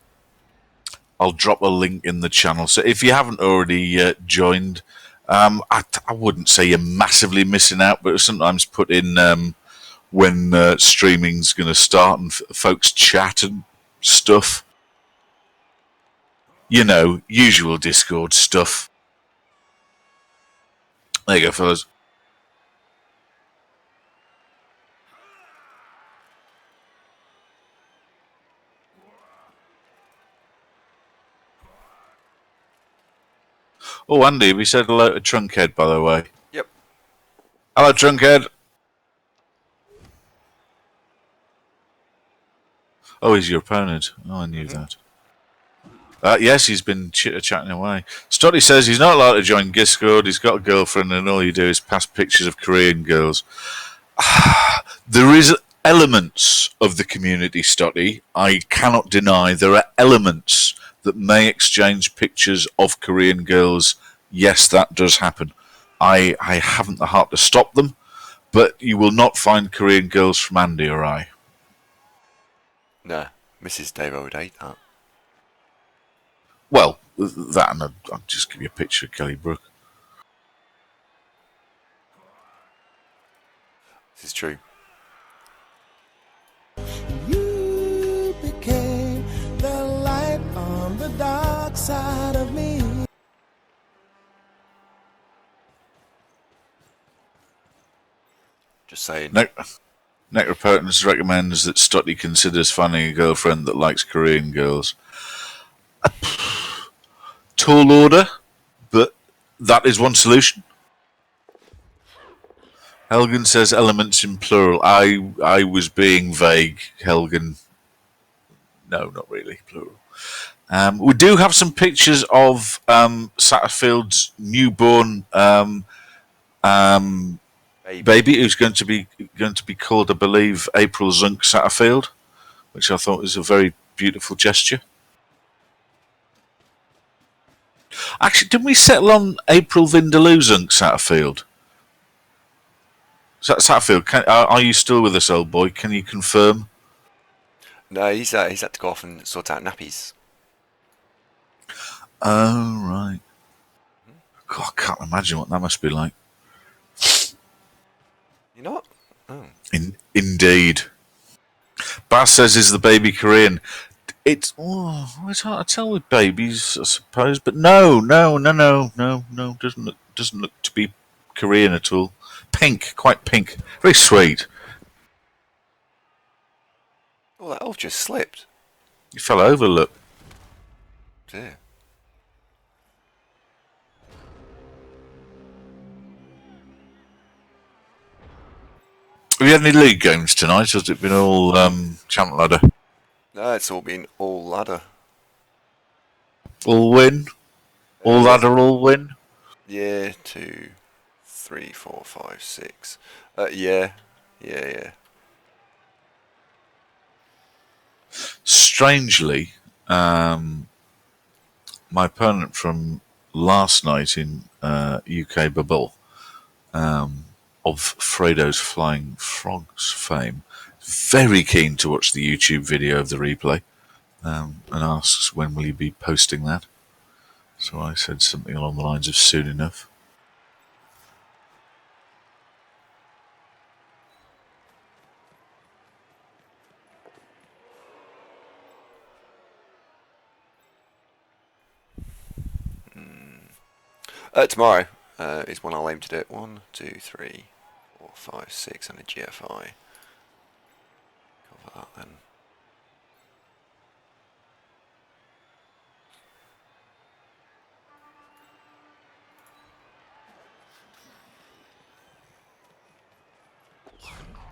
I'll drop a link in the channel. So if you haven't already joined, I wouldn't say you're massively missing out, but sometimes put in when streaming's going to start and folks chat and stuff. You know, usual Discord stuff. There you go, fellas. Oh, Andy, we said hello to Trunkhead, by the way. Yep. Hello, Trunkhead. Oh, he's your opponent. Oh, I knew that. Yes, he's been chitter-chatting away. Stoddy says he's not allowed to join Discord. He's got a girlfriend, and all you do is pass pictures of Korean girls. There is elements of the community, Stoddy. I cannot deny there are elements that may exchange pictures of Korean girls. Yes, that does happen. I haven't the heart to stop them, but you will not find Korean girls from Andy or I. Nah, Mrs. Davo would hate that. Well, that and I'll just give you a picture of Kelly Brook. This is true. You became the light on the dark side of me. Just saying. Necropotence recommends that Stotty considers finding a girlfriend that likes Korean girls. Tall order, but that is one solution. Helgen says elements in plural. I was being vague, Helgen. No, not really, plural. We do have some pictures of Satterfield's newborn baby, who's going to be called, I believe, April Zunk Satterfield, which I thought was a very beautiful gesture. Actually, didn't we settle on April Vindaloo Zunk Satterfield? Satterfield, are you still with us, old boy? Can you confirm? No, he's had to go off and sort out nappies. Oh, right. God, I can't imagine what that must be like. You not? Oh. Indeed. Bass says, is the baby Korean? It's hard to tell with babies, I suppose, but no. Doesn't look to be Korean at all. Pink, quite pink, very sweet. Oh, that elf just slipped. He fell over. Look. Dear. Have you had any league games tonight, or has it been all champ ladder? No, it's all been all ladder. All win? All ladder, all win? Yeah, 2, 3, 4, 5, 6. Yeah. Strangely, my opponent from last night in UK Bubble, of Fredo's Flying Frogs fame, very keen to watch the YouTube video of the replay, and asks when will you be posting that. So I said something along the lines of soon enough. Tomorrow is when I'll aim to do it. 1, 2, 3, 4, 5, 6 and a GFI. Cover that then.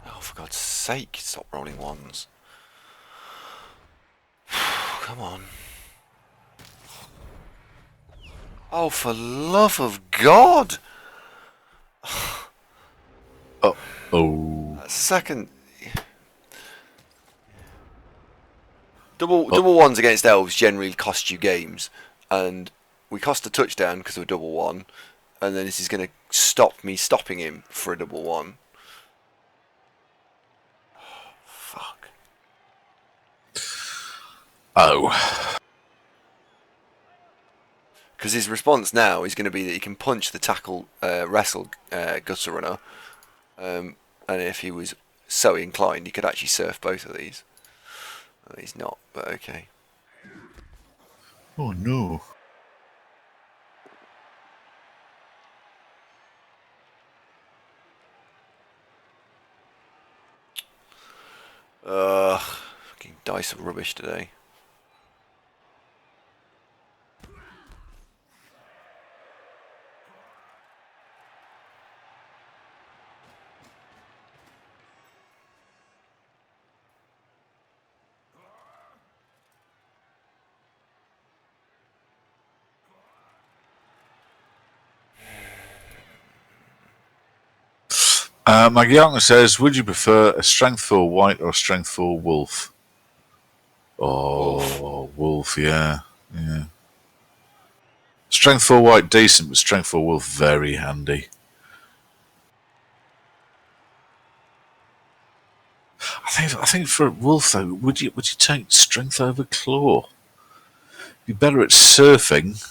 Oh, for God's sake, stop rolling ones. Come on. Oh, for love of God! Oh. That second... Double ones against elves generally cost you games, and we cost a touchdown because of a double one, and then this is going to stop me stopping him for a double one. Oh, fuck. Oh. Because his response now is going to be that he can punch the tackle, wrestle gutter runner, and if he was so inclined, he could actually surf both of these. Well, he's not, but okay. Oh no. Fucking dice are rubbish today. Magiana says, would you prefer a strength 4 white or a strength 4 wolf? Oh, wolf, yeah. Strength 4 white, decent, but strength 4 wolf, very handy. I think for a wolf, though, would you take strength over claw? Be better at surfing.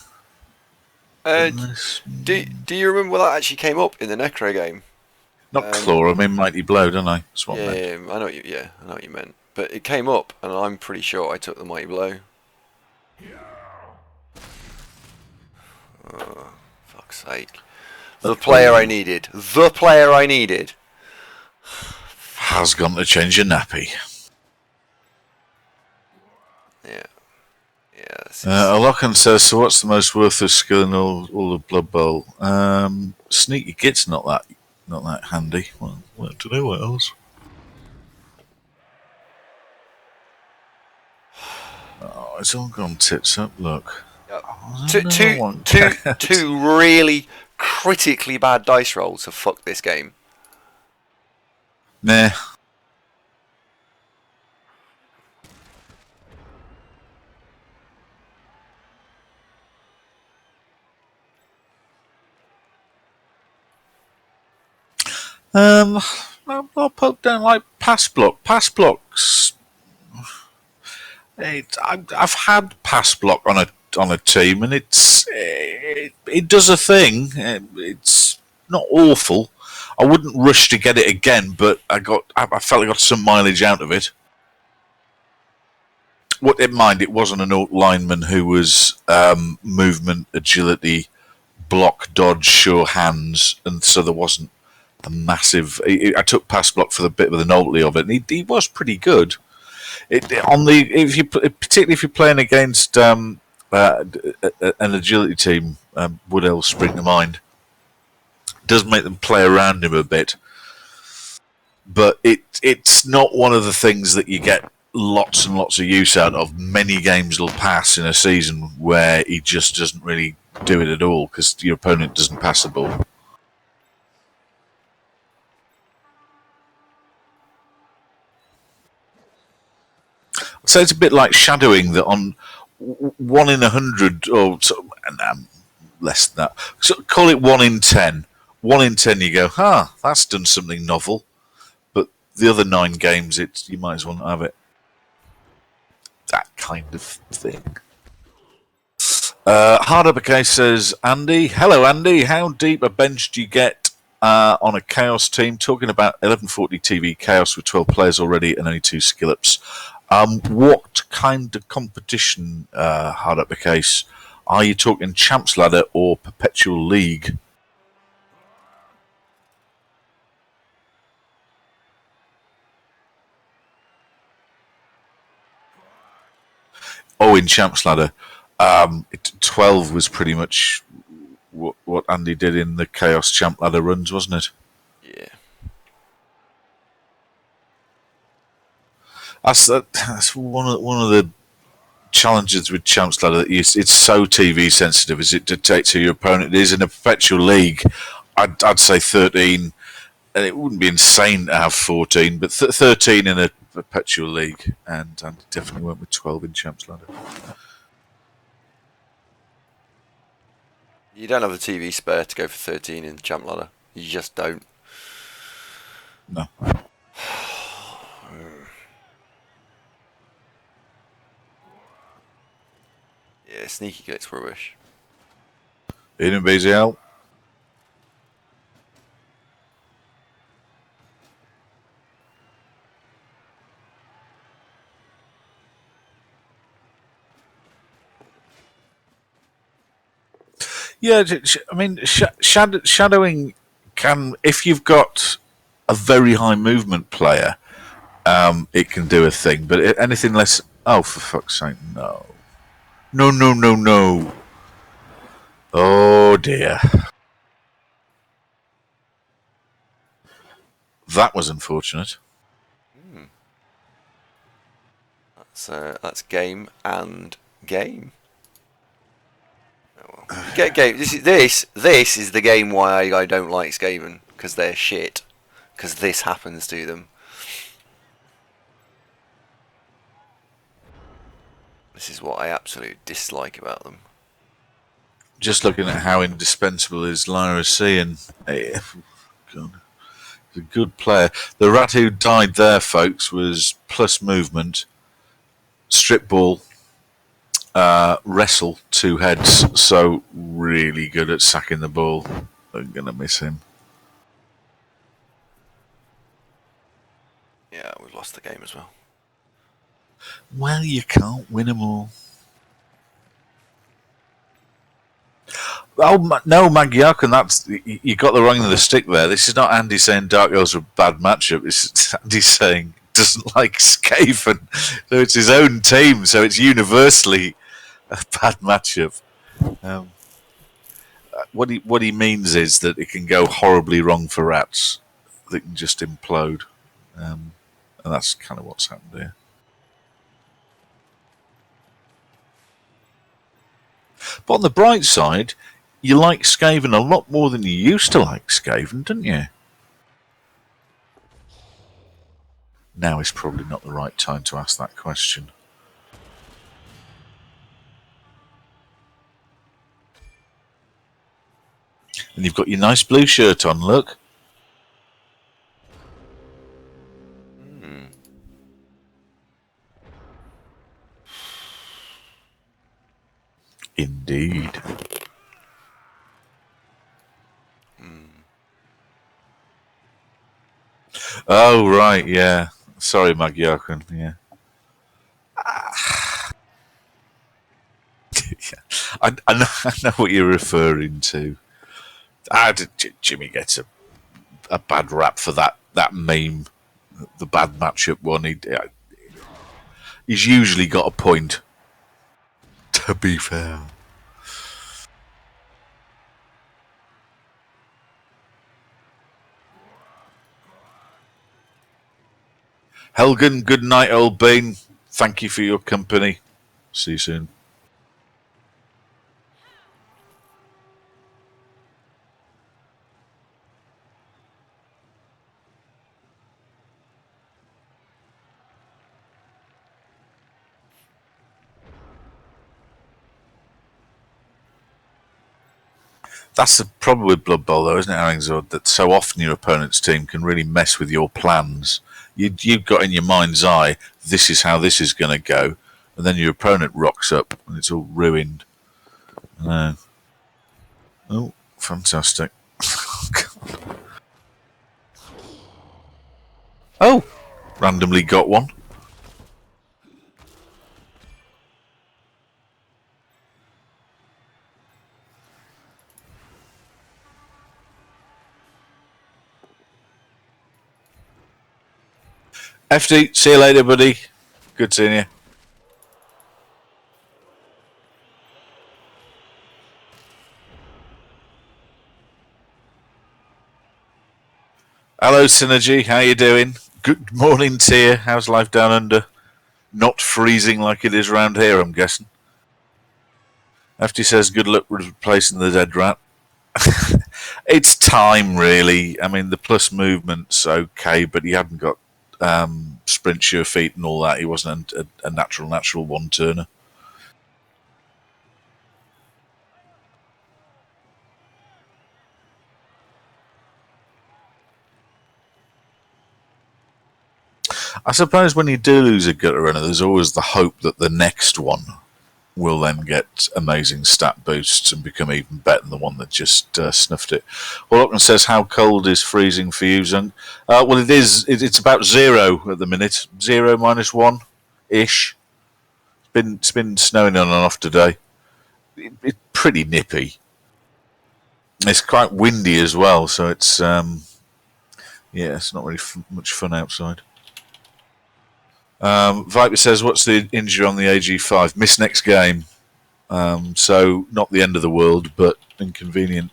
Do you remember what that actually came up in the Necro game? Not claw, I mean mighty blow, don't I? That's what I meant. Yeah, I know what you meant. But it came up, and I'm pretty sure I took the mighty blow. Oh, fuck's sake! The player I needed. The player I needed has gone to change your nappy. Yeah. Alokan says, so what's the most worthless skill in all of Blood Bowl? Sneaky Git's not that handy. Well, I don't know what else. Oh, it's all gone tits up, look. Yep. Two really critically bad dice rolls have fucked this game. Nah. I'll poke down like pass block. Pass blocks. I've had pass block on a team, and it does a thing. It's not awful. I wouldn't rush to get it again, but I felt I got some mileage out of it. What in mind, it wasn't an alt lineman who was movement, agility, block, dodge, sure hands, and so there wasn't a massive. I took pass block for the bit with the novelty of it, and he was pretty good. Particularly if you're playing against an agility team, Wood Elves spring to mind. Does make them play around him a bit, but it's not one of the things that you get lots and lots of use out of. Many games will pass in a season where he just doesn't really do it at all because your opponent doesn't pass the ball. So it's a bit like shadowing, that on 1 in 100 or less than that. So call it 1 in 10. 1 in 10, you go, that's done something novel. But the other 9 games, you might as well not have it. That kind of thing. Hard Up a Case says, Andy. Hello, Andy. How deep a bench do you get on a Chaos team? Talking about 1140 TV Chaos with 12 players already and only 2 skill-ups. What kind of competition, Hard Up the Case? Are you talking Champs Ladder or Perpetual League? Oh, in Champs Ladder. 12 was pretty much what Andy did in the Chaos Champ Ladder runs, wasn't it? Yeah. That's one of the challenges with Champs Ladder. It's so TV sensitive as it dictates who your opponent is. In a Perpetual League, I'd say 13, and it wouldn't be insane to have 14, but 13 in a Perpetual League, and definitely went with 12 in Champs Ladder. You don't have the TV spare to go for 13 in Champ Ladder. You just don't. No. Yeah, Sneaky gets rubbish. Ian BZL. Yeah, I mean, shadowing can, if you've got a very high movement player, it can do a thing. But anything less, oh, for fuck's sake, no. No. Oh, dear. That was unfortunate. That's game and game. Oh, well. Get game. This is the game why I don't like Skaven, because they're shit. because this happens to them. This is what I absolutely dislike about them. Just looking at how indispensable is Lyra C, and God, he's a good player. The rat who died there, folks, was plus movement, strip ball, wrestle, 2 heads. So really good at sacking the ball. I'm gonna miss him. Yeah, we've lost the game as well. Well, you can't win them all. Oh no, Magyarkan, that's you got the wrong end of the stick there. This is not Andy saying Dark Elves are a bad matchup. It's Andy saying he doesn't like Skaven, so it's his own team. So it's universally a bad matchup. What he means is that it can go horribly wrong for rats. They can just implode, and that's kind of what's happened here. But on the bright side, you like Skaven a lot more than you used to like Skaven, didn't you? Now is probably not the right time to ask that question. And you've got your nice blue shirt on, look. Indeed. Oh, right, yeah. Sorry, Magyarkan, yeah. I know what you're referring to. Jimmy gets a bad rap for that meme, the bad matchup one. He's usually got a point, to be fair. Helgen, good night, old bean. Thank you for your company. See you soon. That's the problem with Blood Bowl, though, isn't it, Aringzord? That so often your opponent's team can really mess with your plans. You've got in your mind's eye, this is how this is going to go, and then your opponent rocks up and it's all ruined. Oh, fantastic. Oh, randomly got one. FD, see you later, buddy. Good seeing you. Hello, Synergy. How you doing? Good morning, Tia. How's life down under? Not freezing like it is around here, I'm guessing. FD says, good luck replacing the dead rat. It's time, really. I mean, the plus movement's okay, but he hadn't got sprint, sure feet and all that. He wasn't a natural one-turner. I suppose when you do lose a gutter runner, there's always the hope that the next one will then get amazing stat boosts and become even better than the one that just snuffed it. Well, Lockman says, how cold is freezing for you, Zung? Well, it is. It's about 0 at the minute. 0 minus 1-ish. It's been snowing on and off today. It's pretty nippy. It's quite windy as well, so it's it's not really much fun outside. Viper says, what's the injury on the AG5? Miss next game. So not the end of the world, but inconvenient.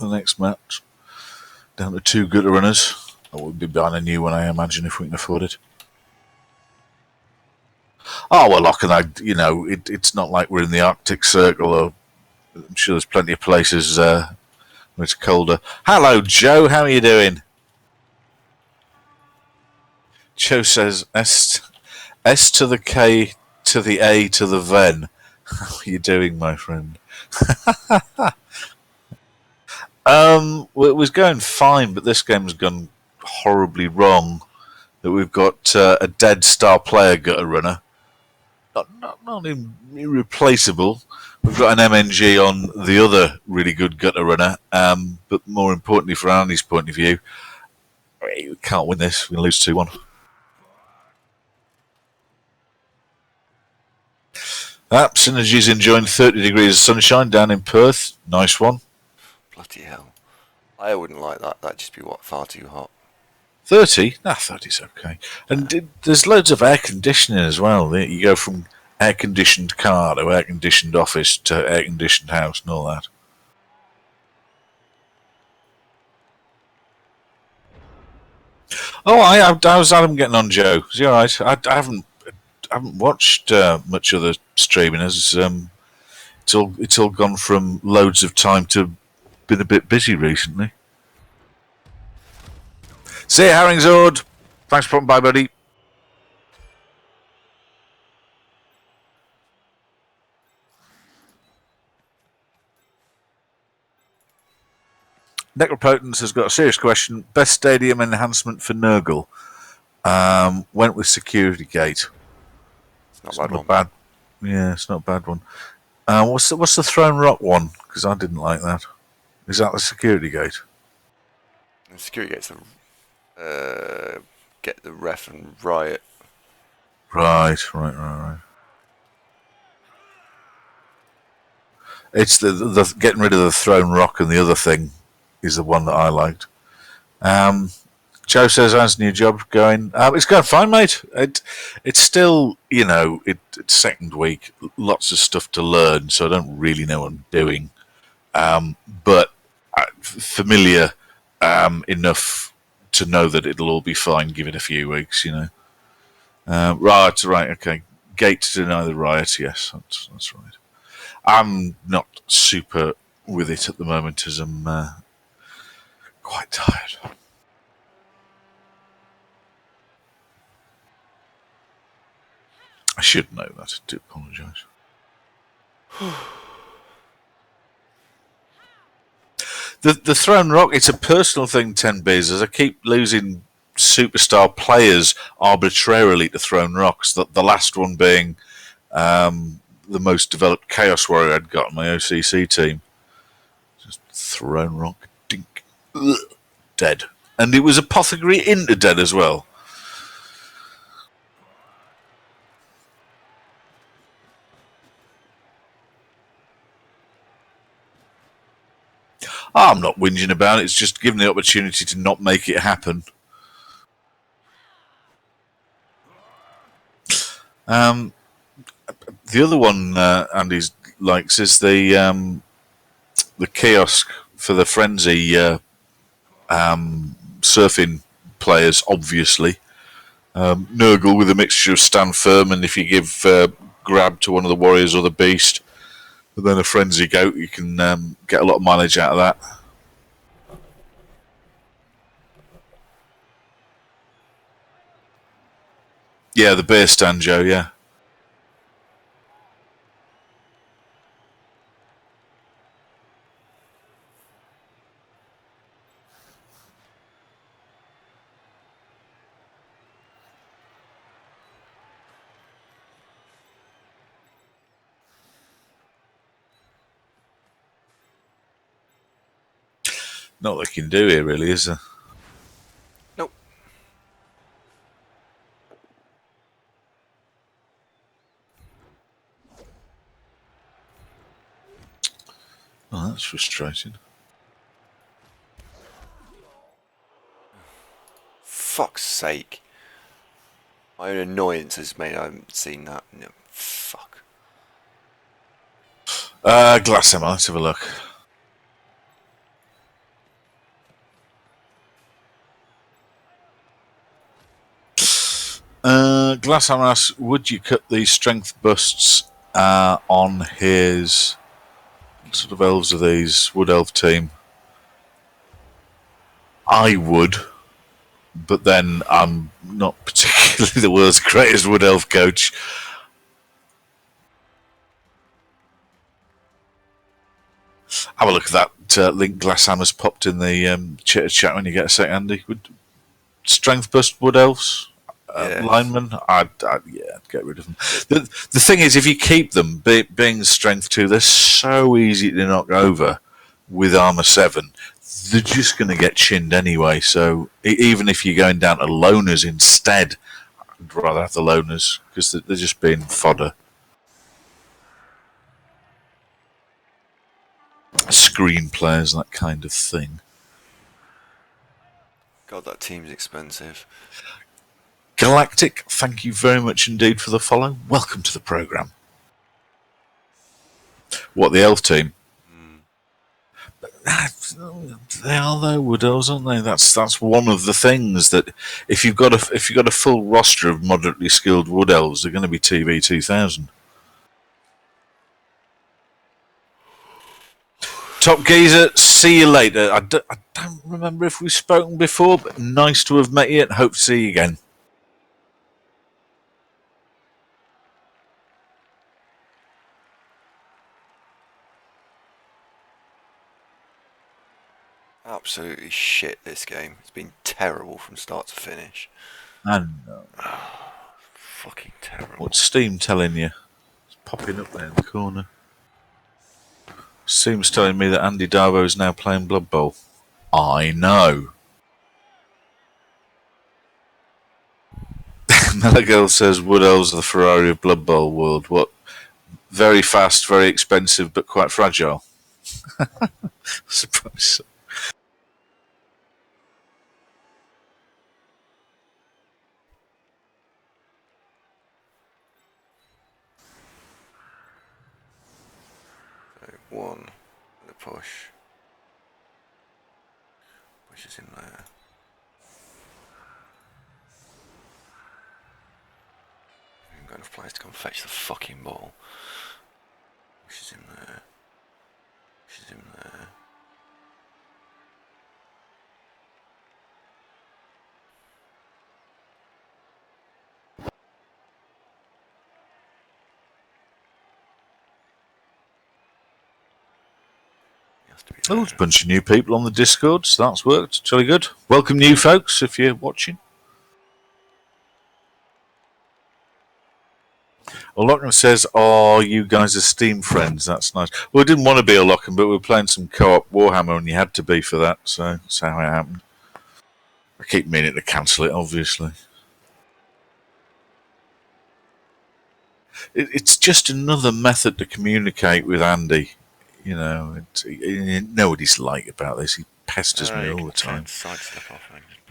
The next match. Down to 2 gutter runners. I would be buying a new one, I imagine, if we can afford it. Oh, well, it's not like we're in the Arctic Circle, or I'm sure there's plenty of places where it's colder. Hello, Joe. How are you doing? Joe says S to the K to the A to the Ven. How are you doing, my friend? Well, it was going fine, but this game's gone horribly wrong. That we've got a dead star player gutter runner, not irreplaceable. We've got an MNG on the other really good gutter runner, but more importantly, from Andy's point of view, we can't win this. We're going to lose 2-1. Synergy's enjoying 30 degrees of sunshine down in Perth. Nice one. Bloody hell. I wouldn't like that. That'd just be far too hot. 30? 30's okay. And there's loads of air conditioning as well. You go from air-conditioned car to air-conditioned office to air-conditioned house and all that. Oh, how's Adam getting on, Joe? Is he all right? I haven't watched much other streaming. As it's all gone from loads of time to been a bit busy recently. See you, Herringzord. Thanks for popping by, buddy. Necropotence has got a serious question. Best stadium enhancement for Nurgle? Went with Security Gate. It's not a bad. Yeah, it's not a bad one. What's the Throne Rock one? Because I didn't like that. Is that the Security Gate? The Security Gate's get the ref and riot. Right. It's the getting rid of the Throne Rock and the other thing is the one that I liked. Joe says, how's the new job going? It's going fine, mate. It's still, it's second week, lots of stuff to learn, so I don't really know what I'm doing. But familiar enough to know that it'll all be fine, give it a few weeks, Right, okay. Gate to deny the riot, yes, that's right. I'm not super with it at the moment as I'm quite tired. I should know that. I do apologise. The Throne Rock, it's a personal thing, 10Bs, as I keep losing superstar players arbitrarily to Throne Rocks. The last one being the most developed Chaos Warrior I'd got on my OCC team. Just Throne Rock, dink, dead. And it was Apothecary into dead as well. I'm not whinging about it. It's just given the opportunity to not make it happen. The other one Andy likes is the kiosk for the Frenzy surfing players, obviously. Nurgle with a mixture of stand firm, and if you give grab to one of the warriors or the beast, and then a Frenzy goat, you can get a lot of mileage out of that. Yeah, the beer stand, Joe, yeah. Not what they can do here, really, is there? Nope. Oh, that's frustrating. Fuck's sake. My own annoyance has made I haven't seen that. No, fuck. Glass ammo, let's have a look. Glass Hammer asks, would you cut the strength busts on his... What sort of elves are these? Wood elf team. I would. but then I'm not particularly the world's greatest Wood Elf coach. Have a look at that link Glasshammer's popped in the chat when you get a sec, Andy. Would strength bust Wood Elves? Yes. Linemen? I'd get rid of them. The thing is, if you keep them, being strength 2, they're so easy to knock over with armor 7. They're just going to get chinned anyway, so even if you're going down to loners instead, I'd rather have the loners, because they're just being fodder. Screenplays, that kind of thing. God, that team's expensive. Galactic, thank you very much indeed for the follow. Welcome to the programme. What, the elf team? They are though, Wood Elves, aren't they? That's one of the things that if you've got a full roster of moderately skilled Wood Elves, they're going to be TV 2000. Top Geezer, see you later. I don't remember if we've spoken before, but nice to have met you and hope to see you again. Absolutely shit, this game. It's been terrible from start to finish. And Fucking terrible. what's Steam telling you? It's popping up there in the corner. Steam's telling me that Andy Darbo is now playing Blood Bowl. I know. Melagirl says Wood Elves are the Ferrari of Blood Bowl world. What? Very fast, very expensive, but quite fragile. Surprise. So 1, the push. Pushes in there. I'm going to players to come fetch the fucking ball. Pushes in there. Pushes in there. Oh, there's a bunch of new people on the Discord, so that's worked. Jolly good. Welcome, new folks, if you're watching. Well, Locken says, "Oh, you guys are Steam friends. That's nice." Well, we didn't want to be a Locken, but we were playing some co-op Warhammer, and you had to be for that. So that's how it happened. I keep meaning to cancel it, obviously. It's just another method to communicate with Andy. You know, nobody's like about this. He pesters me all the time.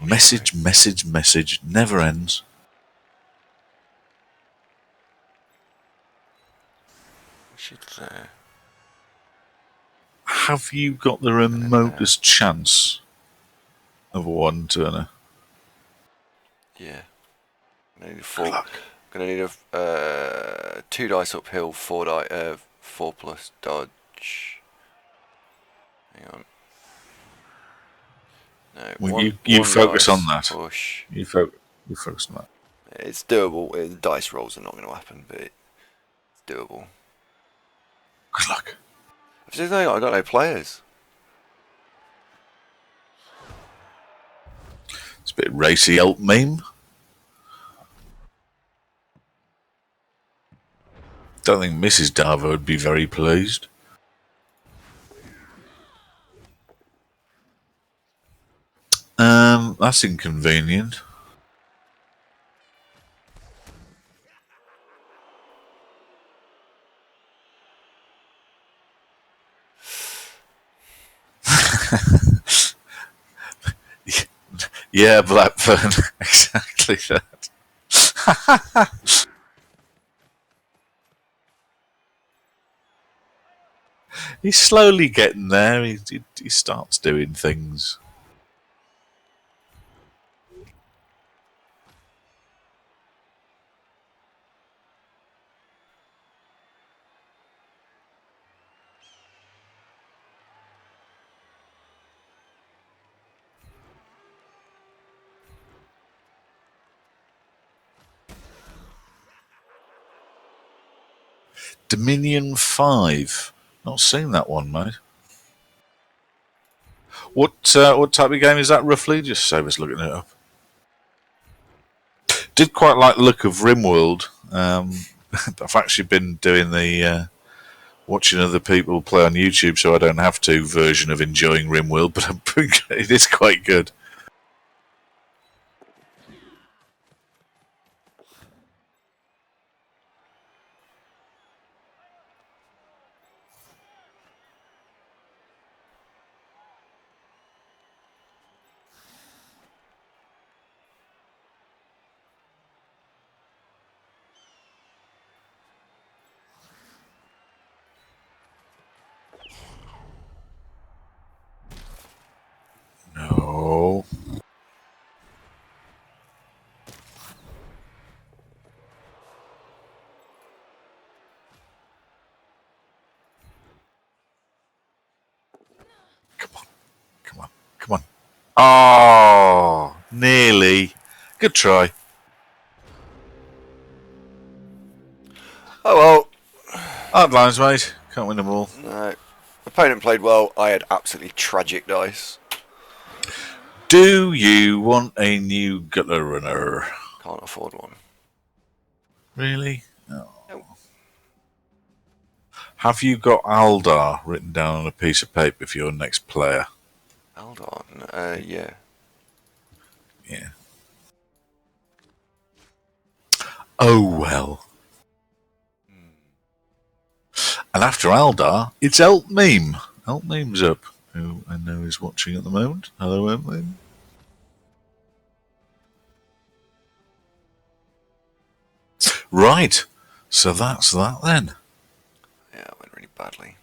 Message, message, message, never ends. Have you got the remotest chance of a one-turner? Yeah. I'm gonna need a 2 dice uphill, 4 plus dodge. Hang on. No, Well, you focus on that. Push. You focus on that. It's doable. The dice rolls are not going to happen, but it's doable. Good luck. I got no players. It's a bit racy elk meme. Don't think Mrs. Darvo would be very pleased. That's inconvenient. Yeah, Blackburn. Exactly that. He's slowly getting there. He starts doing things. Dominion 5. Not seen that one, mate. What type of game is that roughly? Just save us looking it up. Did quite like the look of RimWorld. I've actually been doing the watching other people play on YouTube, so I don't have to version of enjoying RimWorld, but it is quite good. No. Come on. Come on. Come on. Oh, nearly. Good try. Oh well. Hard lines, mate. Can't win them all. No. Opponent played well. I had absolutely tragic dice. Do you want a new gutter runner? Can't afford one. Really? No. Nope. Have you got Aldar written down on a piece of paper for your next player? Hold on. Yeah. Yeah. Oh well. And after Aldar, it's Elt Meme. Elt Meme's up, who I know is watching at the moment. Hello, Elt Meme. Right. So that's that then. Yeah, it went really badly.